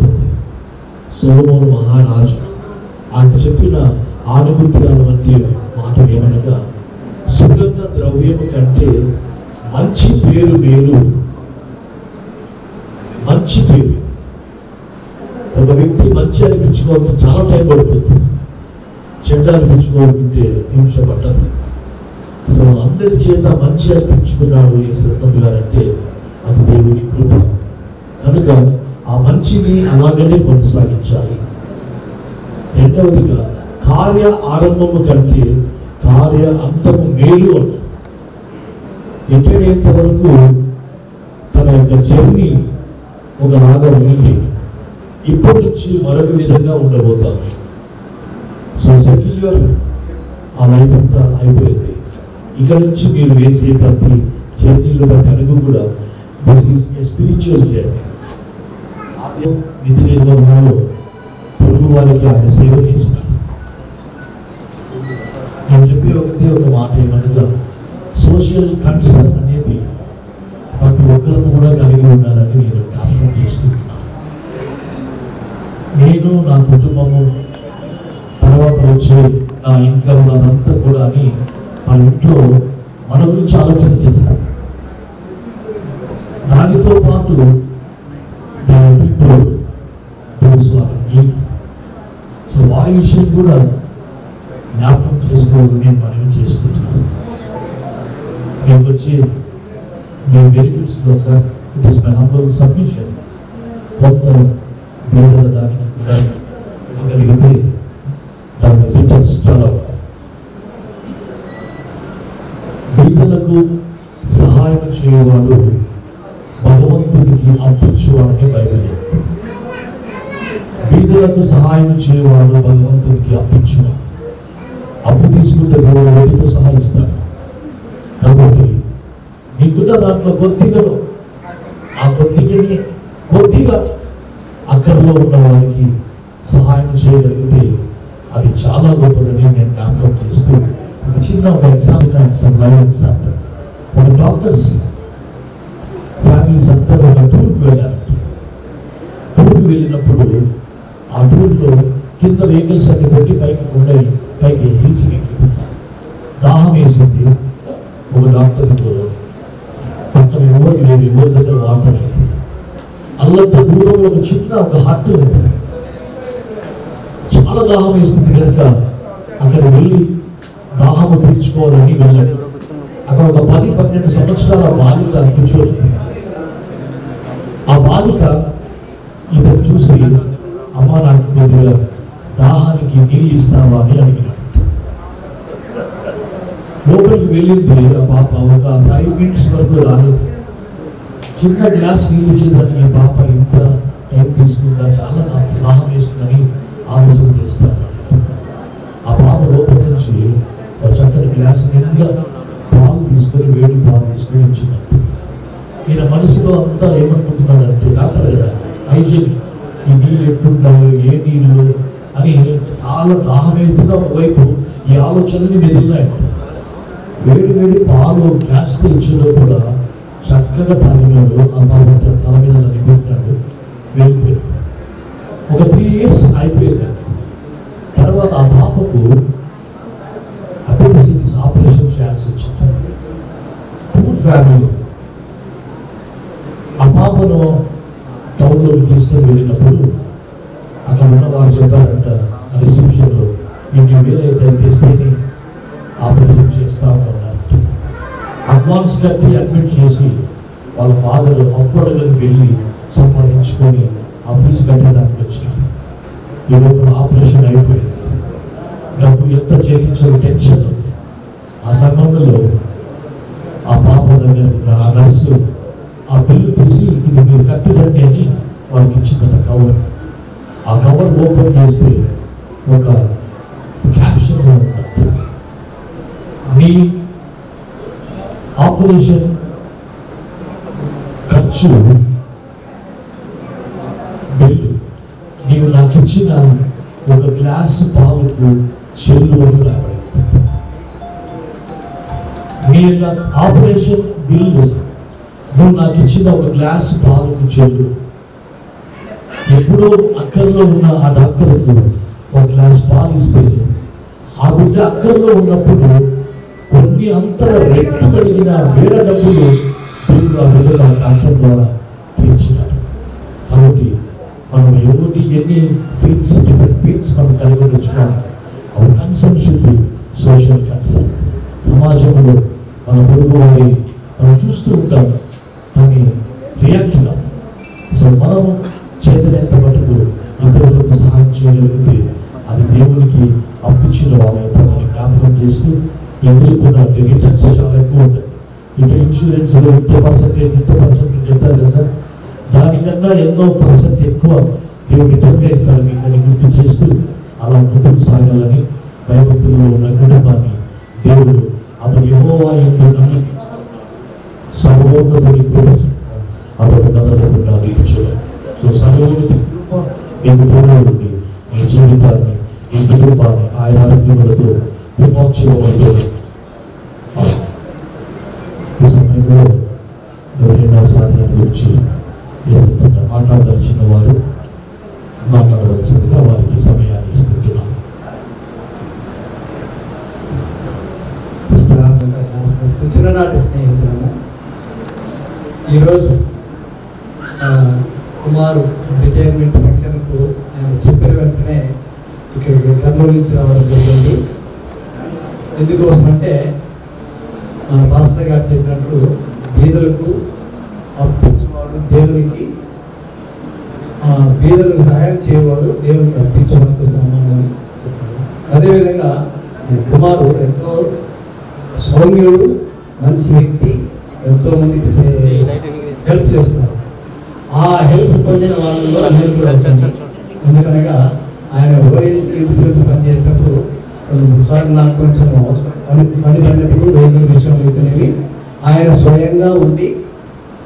సొలొమోను మహారాజు ఆయన చెప్పిన ఆనుభూతిగాల వంటి మాట ఏమనగా సుగంధ ద్రవ్యము కంటే మంచి పేరు మేలు. మంచి పేరు ఒక వ్యక్తి మంచి అనిపించుకోవాలంటే చాలా టైం పడుతుంది, చెడ్డ అనిపించుకోవాలంటే నిమిషం పట్టదు. సో అందరి చేత మంచి అనిపించుకున్నాడు ఈ శ్రీరామ్ గారు అంటే అది దేవుని కృప. కనుక ఆ మంచిని అలాగనే కొనసాగించాలి. రెండవదిగా కార్య ఆరంభము కంటే కార్య అంతము మేలు అన్న ఎట్టేంత వరకు తన యొక్క జర్నీ ఒకలాగా ఉంది, ఇప్పటి నుంచి మరొక విధంగా ఉండబోతాను. సో సెక్యులర్ ఆ లైఫ్ అంతా అయిపోయింది. ఇక్కడ నుంచి మీరు వేసే ప్రతి జర్నీలో ప్రతి అడుగు కూడా this is a spiritual journey, విధి నిర్వహణలో పొరుగు వారికి ఆయన సేవ చేస్తారు. నేను చెప్పే ఒక మాట ఏమనగా సోషల్ కన్సర్న్ అనేది ప్రతి ఒక్కరు కూడా కలిగి ఉండాలని నేను జ్ఞాపకం చేస్తున్నాను. నేను నా కుటుంబము తర్వాత వచ్చే నా ఇన్కమ్ అదంతా కూడా అని మన ఇంట్లో మన గురించి ఆలోచన చేస్తాను. దానితో పాటు సో వారి విషయం కూడా జ్ఞాపకం చేసుకోవాలని నేను మనవి చేస్తున్నాను. మీకు వచ్చి మీ బెనిఫిట్స్లో sir it is my humble submission కొంత పేదల దానికి కూడా కలిగితే దాని రిటర్న్స్ చాలా పేదలకు సహాయం చేయవాడు భగవంతునికి అప్పించేవాడని బైబిల్ చెప్తుంది. బీదలకు సహాయం చేయవాడు భగవంతునికి అప్పించేవాడు. అప్పు తీసుకుంటే దేవుడు వడ్డీతో సహాయిస్తాడు. కాబట్టి నీకున్న దాంట్లో కొద్దిగా ఆ కొద్దిగా అక్కర్లో ఉన్న వారికి సహాయం చేయగలిగితే అది చాలా గొప్పదని నేను జ్ఞాపకం చేస్తూ ఒక ఎగ్జాంపుల్ లైవ్ ఎగ్జాంపుల్. ఒక డాక్టర్స్ ఫ్యామిలీస్ అందరూ ఒక టూర్కి వెళ్ళారు. టూర్కి వెళ్ళినప్పుడు ఆ టూర్లో కింద వెహికల్స్ అన్ని పెట్టి పైకి హిల్స్ ఎక్కి దాహం వేసింది. ఒక డాక్టర్ పక్కన ఎవరు లేరు, ఎవరి దగ్గర వాటర్ లేదు. అల్లంత దూరంలో ఒక హట్ ఉంటుంది. చాలా దాహం వేస్తుంది కనుక అక్కడ వెళ్ళి దాహము తీర్చుకోవాలని వెళ్ళాడు. అక్కడ ఒక 10-12 సంవత్సరాల బాలిక కూర్చోదు. ఆ బాలిక ఇతను చూసి అమ్మ నాకు కొద్దిగా దాహానికి నీళ్ళు ఇస్తావా అని అడిగినాడు. లోపలికి వెళ్ళింది ఆ పాప. ఒక 5 మినిట్స్ వరకు రాలేదు. చిన్న గ్లాస్ నీళ్ళు ఇచ్చేదానికి ఈ పాప ఇంత టైం తీసుకుందా, చాలా దాహం వేస్తుందని ఆలోచన చేస్తాను. ఆ పాప లోపల నుంచి ఒక చక్కటి గ్లాస్ నిండా పాలు తీసుకొని వేడి పాలు తీసుకొని ఇచ్చినట్టు. ఈయన మనసులో అంతా ఏమనుకుంటున్నాడంటే డాక్టర్ కదా, హైజీనిక్, ఈ నీళ్ళు ఎట్లుంటాయో ఏ నీళ్ళు అని చాలా దాహం వేస్తున్నా ఒకవైపు ఈ ఆలోచనని మెదిలినాయంట. వేడి పాలు గ్లాస్కి ఇచ్చేలో కూడా చక్కగా తాగినాడు. ఆ పాప తల మీద నింపుకున్నాడు, వెళ్ళిపోయాడు. ఒక 3 years అయిపోయిందండి. తర్వాత ఆ పాపకు అపెండిసిటిస్ ఆపరేషన్ చేయాల్సి వచ్చింది. Poor family. ఆ పాపను టౌన్లోకి తీసుకొని వెళ్ళినప్పుడు అక్కడ ఉన్న వారు చెప్పారంట ఆ రిసెప్షన్లో, ఇన్ని వేలైతే తెస్తేనే ఆపరేషన్ చేస్తాము అన్నారు. అడ్వాన్స్ కట్టి అడ్మిట్ చేసి వాళ్ళ ఫాదర్ అప్పుడగని వెళ్ళి సంపాదించుకొని ఆ ఫీజు కట్టేదానికి వచ్చినారు. ఈ లోపల ఆపరేషన్ అయిపోయింది. డబ్బు ఎంత చేయించాలో టెన్షన్ ఉంది. ఆ సమయంలో ఆ పాప దగ్గర ఉన్న ఆ నర్సు ఆ బిల్లు తీసి ఇది మీరు కట్టిరండి అని వాళ్ళకి ఇచ్చిందట కవర్. ఆ కవర్ ఓపెన్ చేస్తే ఒక క్యాప్షన్ ఉందంట, మీ ఆపరేషన్ ఖర్చు బిల్లు నీవు నాకు ఇచ్చిన ఒక గ్లాసు పాలకు చెల్లు అని రాబడి. మీ యొక్క ఆపరేషన్ బిల్లు నువ్వు నాకు ఇచ్చిన ఒక గ్లాసు పాలకు చెల్లు. ఎప్పుడో అక్కర్లో ఉన్న ఆ డాక్టర్కు ఒక గ్లాస్ పాలు ఇస్తే ఆ బిడ్డ అక్కర్లో ఉన్నప్పుడు కొన్ని అంతర రెట్లు కలిగిన వేరే డబ్బులు దేవుడు ఆ బిడ్డలు ఆ డాక్టర్ ద్వారా తీర్చినాడు. కాబట్టి మనం ఎన్ని ఫీట్స్ డిఫరెంట్ ఫీట్స్ మనం కలిగి ఉండొచ్చు, కానీ hour concern should be social concern. సమాజంలో మన పొరుగు వారి మనం చూస్తూ ఉంటాం, కానీ రియాక్ట్గా. సో మనము చేతనైనంత మటుకు ఇతరులకు సహాయం చేయగలిగితే అది దేవునికి అప్పించిన వాళ్ళైతే మనం జ్ఞాపకం చేస్తూ ఎదురుతున్న రిటర్న్స్ చాలా ఎక్కువ ఉంటాయి. ఇటు ఇన్సూరెన్స్లో ఇంత పర్సెంటేజ్ చెప్తారు కదా సార్, దానికన్నా ఎన్నో % ఎక్కువ దేవుడు రిటర్న్గా ఇస్తాడు మీకు అని గుర్తు చేస్తూ అలా ముందుకు సాగాలని భయభక్తుల్లో ఉన్న కుటుంబాన్ని దేవుడు అతడు యెహోవా యందు సర్వోన్నతుని కృప అతడు కదలకుండా నిలిచాడు. సో సర్వోన్నతి కృప మీకు తోడుండి మీ జీవితాన్ని మీ కుటుంబాన్ని ఆయన ఆరోగ్యములతో విమోక్షములతో ఈ సమయంలో ఎవరైనా సాధ్యాన్ని గురించి ఏదైనా మాట్లాడదలిచిన వారు మాట్లాడవలసిందిగా వారికి సమయాన్ని ఇస్తున్నాను. చిన్ననాటి స్నేహితులము. ఈరోజు కుమారు రిటైర్మెంట్ ఫంక్షన్కు ఆయన చెప్పిన వెంటనే ఇక్కడికి కర్నూలు నుంచి రావడం జరిగింది. ఎందుకోసం అంటే మన పాస్టర్ గారు చెప్పినప్పుడు బీదలకు అప్పించేవాడు దేవునికి, బీదలకు సహాయం చేయవాడు దేవునికి అప్పించడంతో సమానం అని చెప్పాడు. అదేవిధంగా కుమారు ఎంతో సౌమ్యుడు, మంచి వ్యక్తి, ఎంతో మందికి హెల్ప్ చేస్తున్నారు. ఆ హెల్ప్ పొందిన వాళ్ళలో ఎందుకనగా ఆయన ఎవరి ఇన్సూరెన్స్ పనిచేసినప్పుడు కొన్నిసార్లు నాకు కొంచెం పని పడినప్పుడు వెహికల్ విషయం అయితేనేవి ఆయన స్వయంగా ఉండి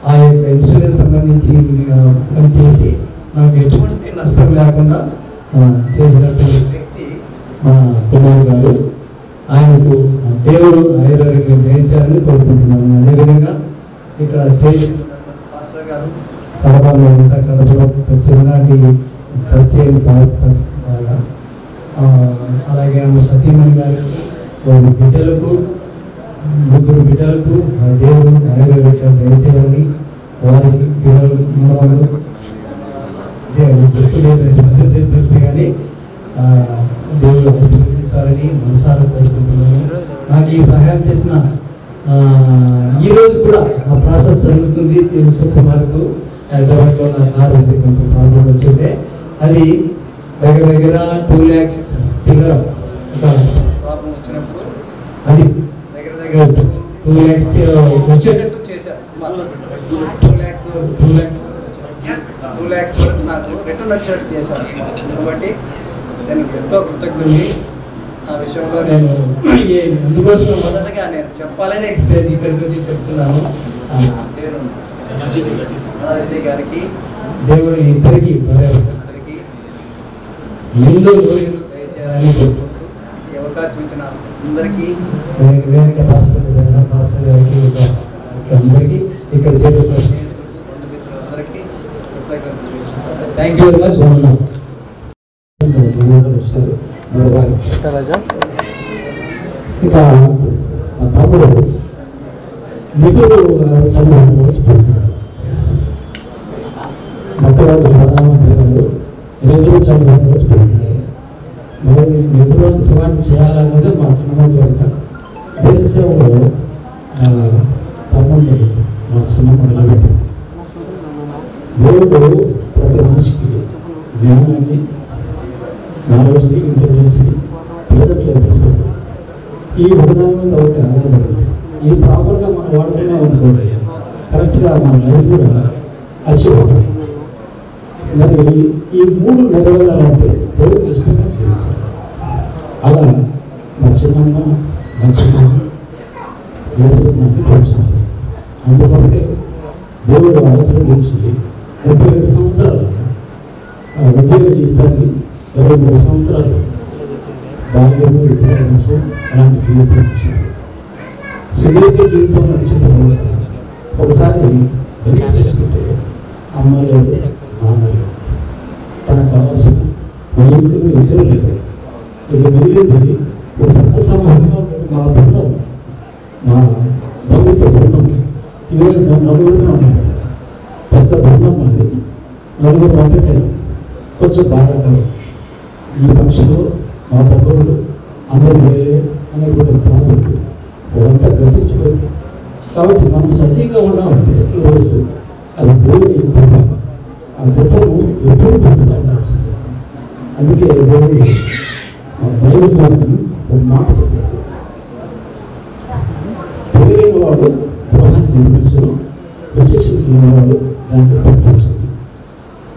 ఆ యొక్క ఇన్సూరెన్స్ సంబంధించి పనిచేసి నాకు ఎటువంటి నష్టం లేకుండా చేసినటువంటి వ్యక్తి మా కుమార్ గారు. ఆయనకు దేవుడు ఆయుర్వేదం వేయించాలని కోరుకుంటున్నాను. అదేవిధంగా ఇక్కడ స్టేజ్ పాస్టర్ గారు కడపలో ఉంటారు. కడపలో చిన్ననాటి పరిచయం బాగా, అలాగే సతీమణి గారికి, బిడ్డలకు, ముగ్గురు బిడ్డలకు దేవుడు ఆయుర్వేదం వేయించాలని, వారికి పిల్లలు మనవాళ్ళు గుర్తులేదు కానీ దేవుడు ఆశీర్వదించాలని మనసారా కోరుకుంటున్నాను. నాకు ఈ సహాయం చేసిన ఈరోజు కూడా ఆ ప్రాసెస్ జరుగుతుంది. తెలుసు కుమార్కు హైదరాబాద్లో నా కారు ఉంది, కొంచెం ప్రాబ్లం వచ్చింటే అది దగ్గర 2 lakhs చిల్లర ప్రాబ్లం వచ్చినప్పుడు అది దగ్గర 2 lakhs వచ్చేటట్టు చేశారు. 2 lakhs నాకు రిటర్న్ వచ్చేటట్టు చేశారు. కాబట్టి దానికి ఎంతో కృతజ్ఞతని. ఆ విషయంలో నేను అందుకోసం మొదటగా నేను చెప్పాలని ఎక్స్టేజ్ ఇక్కడికి వచ్చి చెప్తున్నాను. అజయ్ గారికి, దేవుడు ఇద్దరికి ముందు దయచేయాలని కోరుకుంటూ ఈ అవకాశం ఇచ్చిన అందరికీ, వేదిక పాస్టర్ గారికి, అందరికీ ఇక్కడ చేరుకున్న స్నేహితులకు, బంధుమిత్రులందరికీ కృతజ్ఞతలు చేసుకుంటాను. Thank you very much. ఇక మా తమ్ముడు నిధులు చదువు మోసపోతున్నాడు. మొట్టమొదటి ప్రధానమంత్రి గారు నిధులు చదువు మోసపోతున్నాడు. మరి నిధులు డిమాండ్ చేయాలన్నది మా చిన్నమ్మ గారు దేశంలో తమ్ముడిని మా చిన్నమ్మ నిలబెట్టింది. దేవుడు ప్రతి మనిషికి జ్ఞానాన్ని, నాలెడ్జ్ని, ఇంటెలిజెన్స్ని ప్రజెంట్లో ఇస్తుంది. ఈ ఒకదాని మీద ఒకటి ఆధారపడి ఉంటాయి. ఈ ప్రాపర్గా మనం వాడుకున్నాం అనుకోండి, కరెక్ట్గా మన లైఫ్ కూడా అచీవ్ అవుతుంది. మరి ఈ 3 నెరవేరాలంటే దేవుడికి ఇష్టంగా జీవించాలి. అలా మా చిన్నమ్మ దేశాన్ని పెంచాలి. అందుకొరకే దేవుడు ఆశీర్వదించి 37 సంవత్సరాలు ఉద్యోగ జీవితాన్ని, 23 సంవత్సరాలు బాల్యము, విద్యాభ్యాసం, అలాంటి జీవితం సుదీర్ఘ జీవితం నడిచిన తర్వాత ఒకసారి వెనక్కి చేసుకుంటే అమ్మ లేదు, నాన్న లేదు, తనకు కావాల్సిన మళ్ళీకులు ఇద్దరు లేదు. ఇక మిగిలింది ఒక పెద్ద సమూహంగా మా బృందం, మా బంధుత్వ బృందం. ఈరోజు మేము 4 ఉన్నాయి కదా, పెద్ద బృందం మాది. 4 అంటే కొంచెం బాధాకరం. ఈ పక్షులు మా బంధువులు అందరూ వేరే అనేటువంటి బాధ అదంతా గతించిపోయింది. కాబట్టి మనం సజీవంగా ఉన్నామంటే ఈరోజు అది దేవుని కృప. ఆ కృపను ఎప్పుడు పొందుతూ ఉండాల్సింది. అందుకే దేవుడు బైబిల్ ఒక మాట చెప్పాడు, తెలియని వాడు గృహాన్ని నిర్మించను, విశేషించిన వాడు దాన్ని స్థిరపరచదు.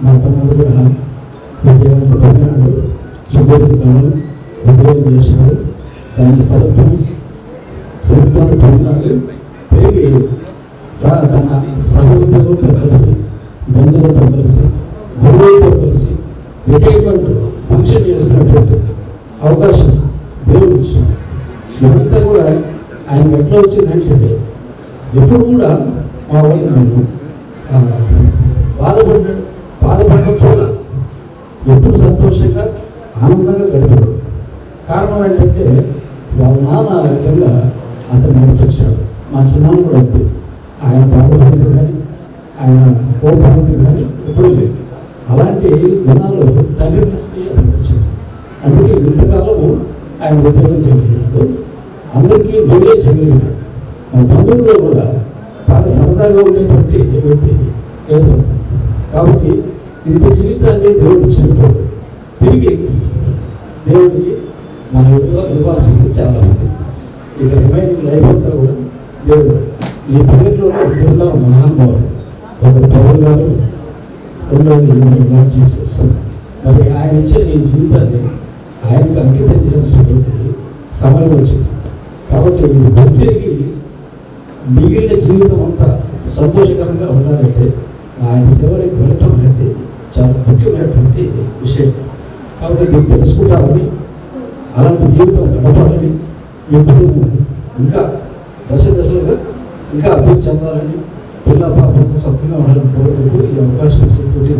మా తమ్ముడు కూడా ఉద్యోగానికి పొందినాడు, సుదీర్ఘకాలం ఉద్యోగం చేసినాడు, దాని స్థలత్వం చరిత్రను పొందినాడు. తిరిగి తన సహోద్యోగులతో కలిసి, బంధువులతో కలిసి గురువులతో కలిసి రిటైర్మెంట్ ఫంక్షన్ చేసుకున్నటువంటి అవకాశం దేవుడు ఇచ్చినాడు. ఇదంతా కూడా ఆయనకు ఎట్లా వచ్చిందంటే ఎప్పుడు కూడా మా వాళ్ళు నేను బాధపడడం చూడాలి, ఎప్పుడు సంతోషంగా ఆనందంగా గడిపాడు. కారణం ఏంటంటే వాళ్ళ నాన్న ఆ విధంగా అతను నడిపించాడు. మా చిన్నాన్న కూడా అంతే, ఆయన బాధపడింది కానీ ఆయన కోపడింది కానీ ఎప్పుడు లేదు. అలాంటి గుణాలు తండ్రి నుంచి అతనికి వచ్చింది. అందుకే ఇంతకాలము ఆయన ఉద్యోగం చేయగలిగినాడు, అందరికీ మేలే చేయగలిగినాడు. మా బంధువుల్లో కూడా చాలా సరదాగా ఉండేటువంటి వ్యక్తి వేసాడు. కాబట్టి ఇంత జీవితాన్ని దేవుడు ఇచ్చినప్పుడు తిరిగి దేవుడికి మనం ఇవ్వాల్సింది చాలా ఉంది. ఇక రిమైనింగ్ లైఫ్ అంతా కూడా దేవుడు. ఈ పేరులోనే ఇద్దరులో మహానుభావుడు, ఒకరు పౌరు గారు, రెండోది గారు జీసస్. మరి ఆయన ఇచ్చిన ఈ జీవితాన్ని ఆయనకు అంకితం చేయాల్సినటువంటి సమయం వచ్చింది. కాబట్టి ఇది తిరిగి మిగిలిన జీవితం అంతా సంతోషకరంగా ఉండాలంటే ఆయన సేవలకు వెళ్ళటం అనేది చాలా ముఖ్యమైనటువంటి విషయం. కాబట్టి నీకు తెలుసుకుంటామని, అలాంటి జీవితం గడపాలని, ఎప్పుడు ఇంకా దశలుగా ఇంకా అభివృద్ధి చెందాలని, పిల్ల పాపకు సత్యంగా ఉండాలని కోరుకుంటూ ఈ అవకాశం ఇచ్చినటువంటి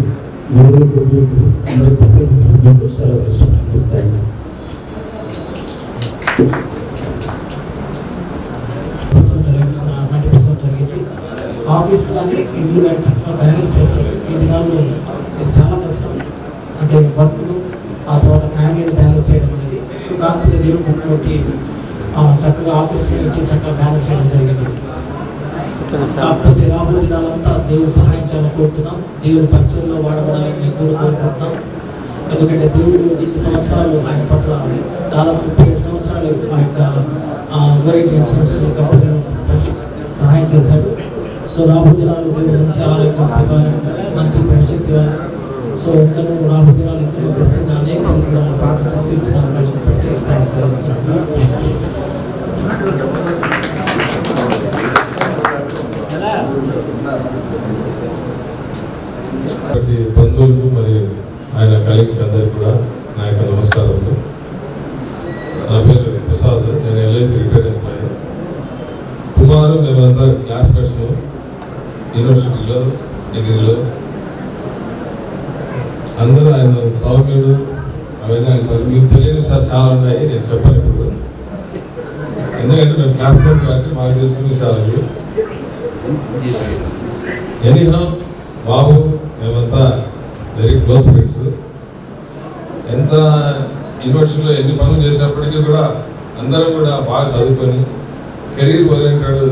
గురువులకు మీకు అందరికీ సెలవు ఇస్తున్నాను. థ్యాంక్ జరిగింది. ఆఫీస్ కానీ ఇల్లు కానీ చక్కగా బ్యాలెన్స్ చేస్తారు. ఈ దినాల్లో ఇది చాలా కష్టం, అంటే వర్క్ను ఆ తర్వాత ఫ్యామిలీని బ్యాలెన్స్ చేయడం అనేది. సో కాకపోతే దేవుడు కొట్టి చక్కగా ఆఫీస్ చక్కగా బ్యాలెన్స్ చేయడం జరిగింది. కాకపోతే రాబోయే దినాలంతా దేవుడు సహాయం చేయాలని కోరుతున్నాం. దేవుడి పరిచయంలో వాడబడాలని మేము కూడా కోరుకుంటున్నాం. ఎందుకంటే దేవుడు ఇన్ని సంవత్సరాలు ఆయన పట్ల దాదాపు 37 సంవత్సరాలు ఆ యొక్క ఓరియంట్ ఇన్సూరెన్స్ కంపెనీలో సహాయం చేశాడు. సో రాబోయే దినాలు దేవుడు మంచి ఆరోగ్యం ఇవ్వాలి, మంచి భవిష్యత్తు ఇవ్వాలి. సో ఇంకా రాబోయే దినాలు ఇంకా బ్లెస్సింగ్ అనేక కూడా ప్రార్థన చేసి ఇచ్చిన అవకాశం పెట్టి థ్యాంక్స్ తెలుస్తున్నాను. బంధువులకు మరి ఆయన కలీగ్స్ అందరికీ కూడా నా యొక్క నమస్కారములు. నా పేరు ప్రసాద్, నేను ఎల్ఐసి రిటైర్డ్ ఎంప్లాయీ. కుమారు మేమంతా క్లాస్మేట్స్ యూనివర్సిటీలో, డిగ్రీలో. అందరూ ఆయన సౌమ్యుడు అవన్నీ ఆయన మరి మీకు తెలియని విషయాలు చాలా ఉన్నాయి, నేను చెప్పాను ఇప్పుడు. ఎందుకంటే మేము క్లాస్మేట్స్ కాబట్టి మాకు తెలిసిన విషయాలు. ఎనీహౌ బాబు మేమంతా వెరీ క్లోజ్ ఫ్రెండ్స్. ఎంత యూనివర్సిటీలో ఎన్ని పనులు చేసినప్పటికీ కూడా అందరం కూడా బాగా చదువుకొని కెరీర్ ఓరియంటెడ్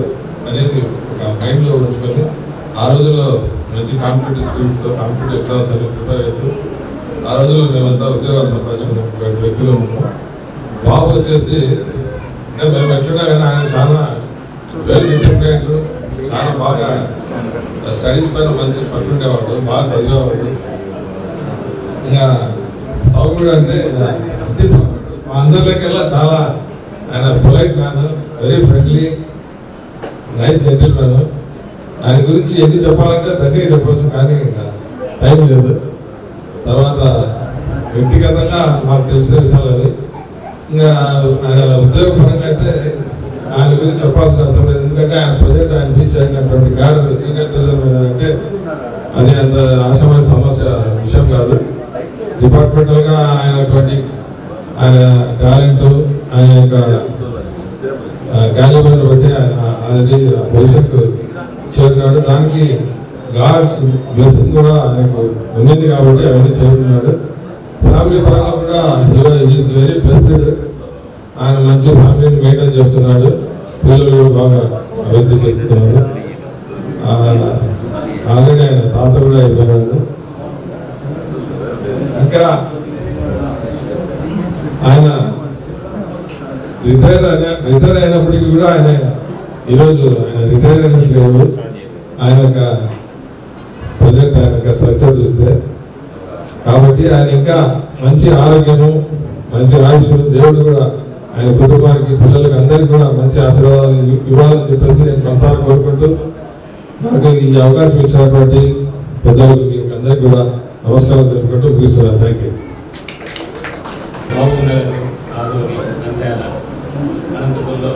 అనేది ఒక మైండ్లో ఉంచుకొని ఆ రోజుల్లో మంచి కాంపిటేటివ్ స్కిల్తో కాంపిటేటివ్ ఎగ్జామ్స్ అన్ని ప్రిపేర్ అవుతూ ఆ రోజుల్లో మేమంతా ఉద్యోగాలు సంపాదించుకున్నటువంటి వ్యక్తులు ఉన్నాము. బాబు వచ్చేసి అంటే మేము ఎట్లున్నా కానీ ఆయన చాలా వెల్ డిసిప్లైన్డ్, చాలా బాగా స్టడీస్ పైన మంచి పట్టుండేవాడు, బాగా చదివేవాడు. ఇంకా సౌమ్యుడు అంటే మా అందరిలోకెల్లా చాలా ఆయన polite man, very friendly, nice gentle man. ఆయన గురించి ఎన్ని చెప్పాలంటే దండిగా చెప్పవచ్చు, కానీ ఇంకా టైం లేదు. తర్వాత వ్యక్తిగతంగా మాకు తెలిసిన విషయాలు అవి. ఇంకా ఆయన ఉద్యోగపరంగా అయితే ఆయన గురించి చెప్పాల్సిన అవసరం లేదు. ఎందుకంటే ఆయన ప్రజెంట్ ఆయన టీచ్ అయినటువంటి క్యాడర్ సీనియర్ ట్రెజరర్ అంటే అది అంత ఆశమైన సమస్య విషయం కాదు. డిపార్ట్మెంటల్గా ఆయనటువంటి ఆయన టాలెంట్, ఆయన యొక్క క్యాలిబర్ని బట్టి ఆయన అది పొజిషన్కు చేరుకున్నాడు. దానికి గాడ్స్ బ్లెస్సింగ్ కూడా ఆయనకు ఉండింది కాబట్టి అవన్నీ చేరుకున్నాడు. ఫ్యామిలీ పరంగా కూడా ఈజ్ వెరీ బ్లెస్డ్. ఆయన మంచి ఫ్యామిలీని మెయింటైన్ చేస్తున్నాడు, పిల్లలు కూడా బాగా అభివృద్ధి చెందుతున్నారు. ఆల్రెడీ ఆయన తాత కూడా అయిపోయినాడు. ఇంకా ఆయన రిటైర్ అయినప్పటికీ కూడా ఆయన ఈరోజు ఆయన రిటైర్ అయినట్టు లేదు. ఆయన యొక్క ప్రజెంట్ ఆయన యొక్క స్ట్రక్చర్ చూస్తే కాబట్టి ఆయన ఇంకా మంచి ఆరోగ్యము, మంచి ఆయుష్ దేవుడు కూడా ఆయన కుటుంబానికి, పిల్లలకి అందరికీ కూడా మంచి ఆశీర్వాదాలు ఇవ్వాలని చెప్పేసి నేను మనసారా కోరుకుంటూ నాకు ఈ అవకాశం ఇచ్చినటువంటి పెద్దలకు మీకు అందరికీ కూడా నమస్కారం తెలుపుకుంటూ ముగిస్తున్నాను. Thank you. బాబునగర్, ఆదోని, నంద్యాల, అనంతపురంలో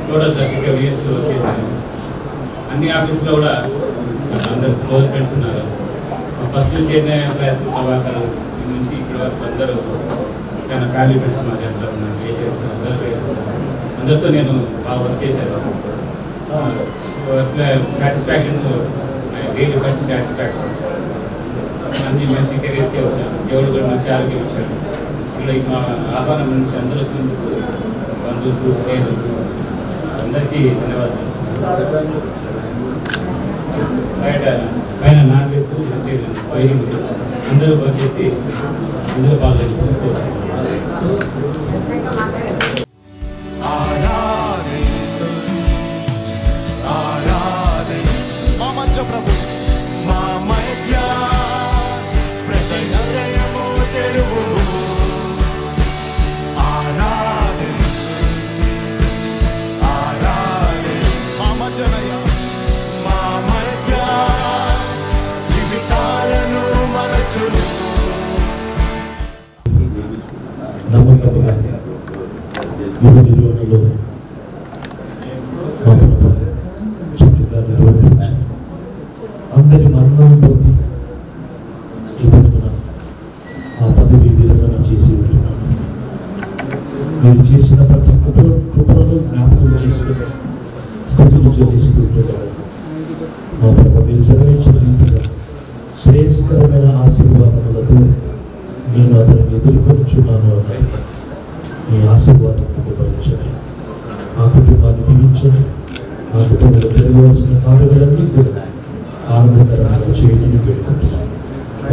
టోటల్ 37 years చేశాను. అన్ని ఆఫీసులో కూడా అందరు క్లోజ్ ఫ్రెండ్స్ ఉన్నారు. ఫస్ట్ చేరిన ఎంప్లాయీస్ ప్రభాకర్ నుంచి ఇప్పటి వరకు అందరూ కానీ ఫ్యామిలీ ఫ్రెండ్స్ మరి అంతా ఉన్నారు. ఏజెంట్స్, సర్వేయర్స్ అందరితో నేను బాగా వర్క్ చేశాను. Satisfaction, daily work satisfaction. అన్ని మంచి కెరీర్కే వచ్చాను. దేవుడు కూడా మంచి ఆరోగ్యం ఇచ్చాడు. ఇలా మా ఆహ్వానం నుంచి అందరూ వచ్చినందుకు బంధువులు, స్నేహితులు అందరికీ ధన్యవాదాలు. పైన నాన్ వెజ్, వెజిటేరియన్, వైరింగ్ అందరూ వర్క్ చేసి అందరూ పాల్గొని ప్రభు మా మధ్య ప్రతి హృదయము తెరువు మా మధ్య జీవితాలను మరచును. నమ్మకముగా విధి నిర్వహణలో మా ప్రభు చక్కగా నిర్వర్తించి అందరి మరణం పొంది ఈ దినమున ఆ పదవి విరమణ చేసి ఉంటున్నాను. మీరు చేసిన ప్రతి కృపలను జ్ఞాపకం చేసుకుని స్థితిని చెల్లిస్తుండగా మా ప్రభు మీరు సెలవించిన రీతిగా శ్రేయస్కరమైన ఆశీర్వాదములతో నేను అతనిని ఎదుర్కొంచున్నాను అన్నాయి. మీ ఆశీర్వాదములకు భరించండి, ఆ కుటుంబాన్ని దీవించండి, ఆ కుటుంబంలో జరగవలసిన కార్యాలన్నీ కూడా ఆనందకరంగా చేయమని పెట్టుకుంటున్నాను.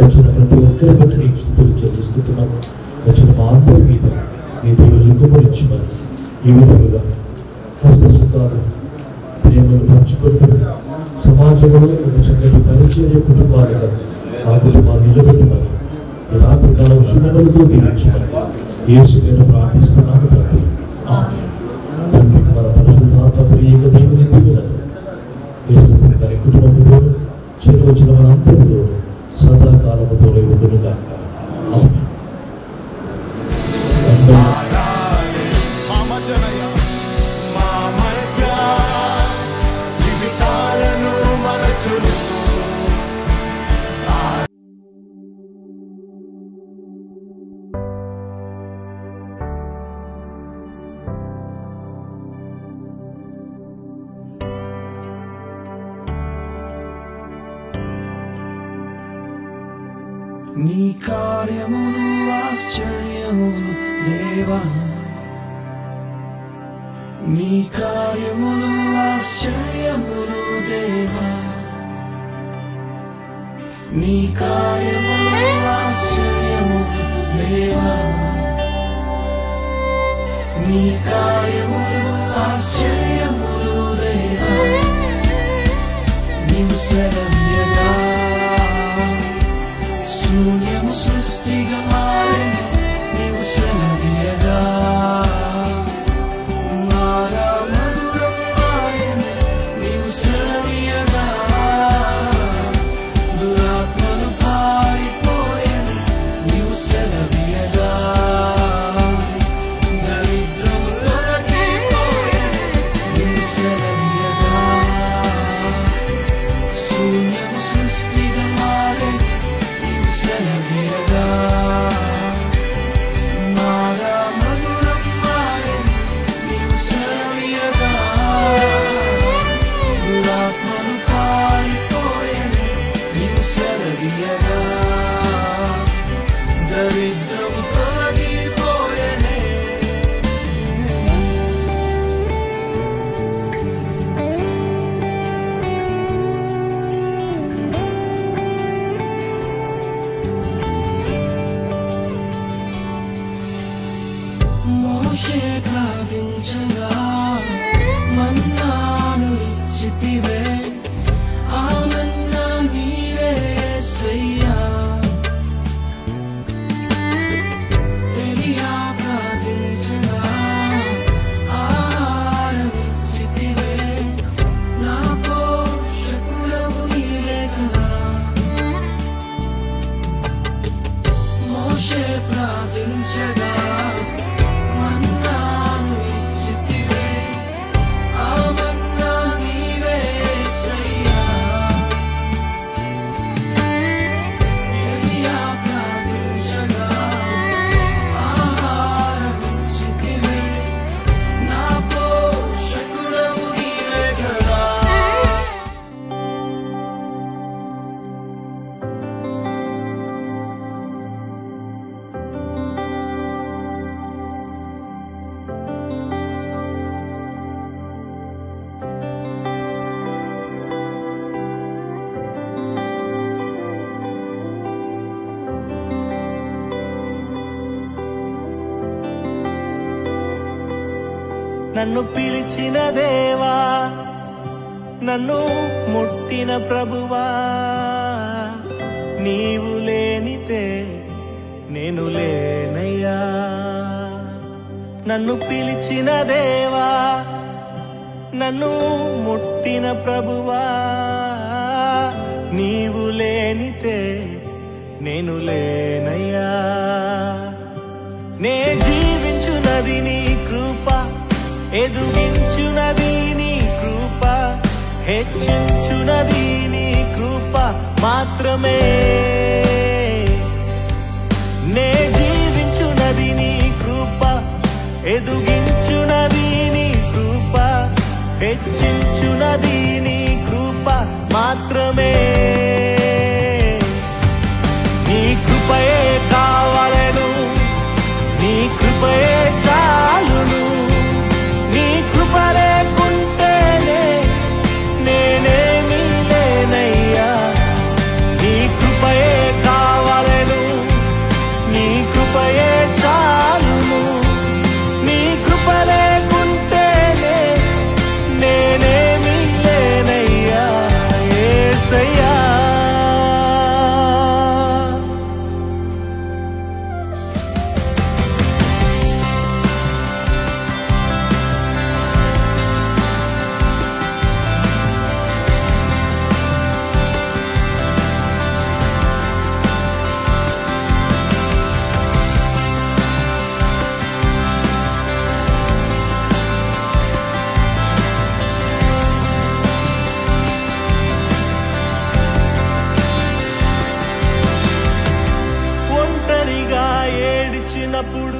వచ్చిన ప్రతి ఒక్కరి బట్టి నీకు స్థితులు చెల్లిస్తున్నాను. వచ్చిన మా అందరి మీద మీ దేవుని కుమరించమని ఈ విధముగా కష్ట సుఖాలు ప్రేమను పంచుకుంటూ సమాజంలో ఒక చక్కటి పరిచర్య కుటుంబాలుగా ఆ కుటుంబాన్ని నిలబెట్టమని ఈ రాత్రి కాలం శుభములతో దీవించమని యేసు పేరు ప్రార్థిస్తున్నాను తండ్రి. ఆమేన్. తండ్రికి మన పరిశుద్ధాత్మ త్రియేక దేవుని దీవెనలు యేసు గారి కుటుంబంతో చేతి వచ్చిన మనందరితో సదాకాలముతోనే ఉండునుగాక. ఆమేన్. జీవితాలను మరచును. నీ కార్యములు ఆశ్చర్యములు దేవా, నీ కార్యములు ఆశ్చర్యములు దేవా, నీ కార్యములు ఆశ్చర్యములు దేవా, నీ కార్యములు ఆశ్చర్యములు దేవా. నీవు సెలవీయగా శూన్యము సృష్టిగా మారెను. నీవు సెలవీయగా మారా మధురం మారెను. నీవు సెలవీయగా దురాత్మలు పారిపోయెను. నీవు సెలవీయగా దరిద్రము తొలగిపోయెను. నీవు సెలవీయగా శూన్యము సృష్టిగా మారెను. సెలవీయగా మారా మధురం మారెను. నీవు సెలవీయగా దురాత్మలు పారిపోయెను. నీవు సెలవీయగా దరిద్రము తొలగిపోయెను. మోషే ప్రార్థించగా మన్నాను ఇచ్చితివే, ఆ మన్నా నీవే యేసయ్యా. ఎలియా ప్రార్థించగా ఆహారం ఇచ్చితివే, నా పోషకుడవు నీవే కదా. నన్ను పిలిచిన దేవా, నన్ను ముట్టిన ప్రభువా, నీవు లేనితే నేను లేనయ్యా. నన్ను పిలిచిన దేవా, నన్ను ముట్టిన ప్రభువా, నీవు లేనితే నేను లేనయ్యా. నే జీవించునది నీ కృప, ఎదుగించునది నీ కృప, హెచ్చించునది నీ కృప మాత్రమే. నే జీవించునది నీ కృప, ఎదుగించునది నీ కృప, హెచ్చించునది నీ కృప మాత్రమే. నీ కృపయే కావాలను, నీ కృపయే చాలును. నీ కృప లేకుంటేనే నేనేమీ లేనయ్యా. నీ కృపయే కావాలను, నీ కృపయే చాలును. నీ కృప లేకుంటేనే నేనేమీ లేనయ్యా యేసయ్యా. ఒంటరిగా ఏడ్చినప్పుడు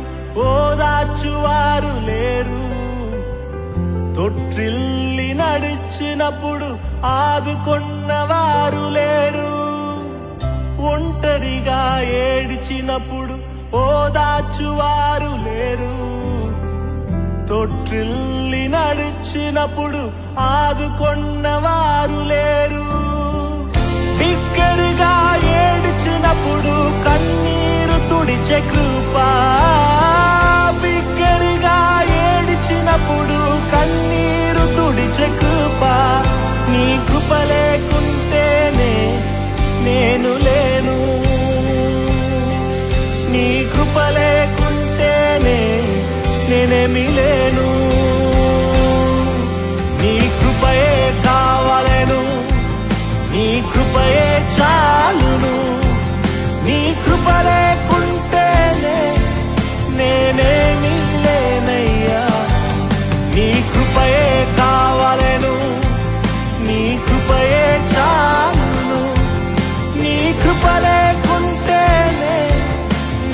ఓదార్చువారు లేరు, తొట్టిల్లి నడిచినప్పుడు ఆదుకొన్నవారు లేరు. ఒంటరిగా ఏడ్చినప్పుడు ఓదార్చువారు లేరు, తొట్టిల్లి నడిచినప్పుడు ఆదుకొన్నవారు లేరు. బిగ్గరగా ఏడ్చినప్పుడు కన్నీరు తుడిచే కృప, బిగ్గరగా ఏడ్చినప్పుడు కన్నీరు తుడిచే కృప. నీ కృప లేకుంటేనే నేను లేను, నీ కృప లేకుంటేనే నేనేమీ లేను. నీ కృపయే కావాలను, నీ కృపయే చాలును. నీ కృప లేకుంటేనే నేనేమీ లేనయ్యా. నీ కృపయే కావాలను, నీ కృపయే చాలును. నీ కృప లేకుంటేనే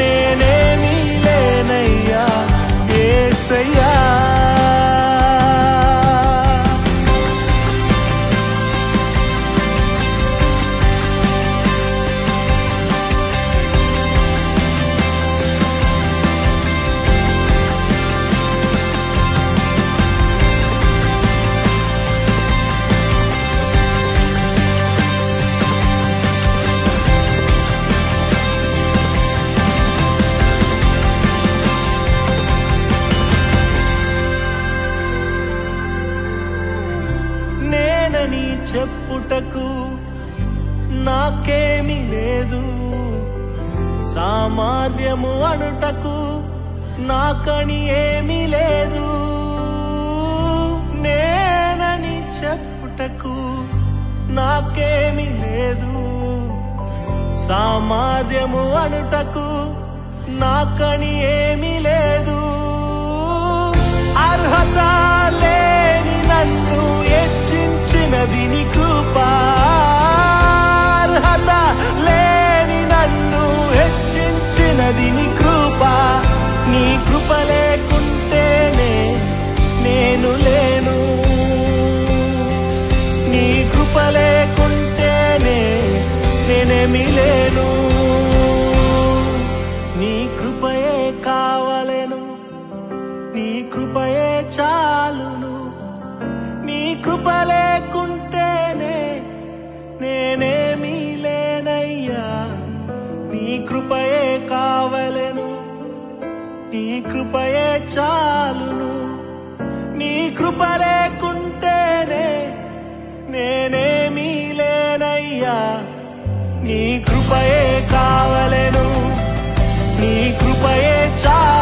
నేనేమీ లేనయ్యా యేసయ్యా. నేనని చెప్పుటకు నాకేమీ లేదు, సామర్థ్యము అనుటకు నాకని ఏమీ లేదు. నేనని చెప్పుటకు నాకేమీ లేదు, సామర్థ్యము అనుటకు నాకని ఏమీ లేదు. అర్హత లేని నన్ను హెచ్చించినది నీ కృప, అర్హత లేని నన్ను హెచ్చించినది నీ కృప. నీ కృప లేకుంటేనే నేను లేను, నీ కృప లేకుంటేనే నేనేమీ లేను. నీ కృపయే కావాలను, నీ కృపయే చాలును. నీ కృప లేకుంటేనే నేనేమీ లేనయ్యా. నీ కృపయే కావలెను, నీ కృపయే చాలును. నీ కృప లేకుంటేనే నేనేమీ లేనయ్యా. నీ కృపయే కావలెను, నీ కృపయే చాలు.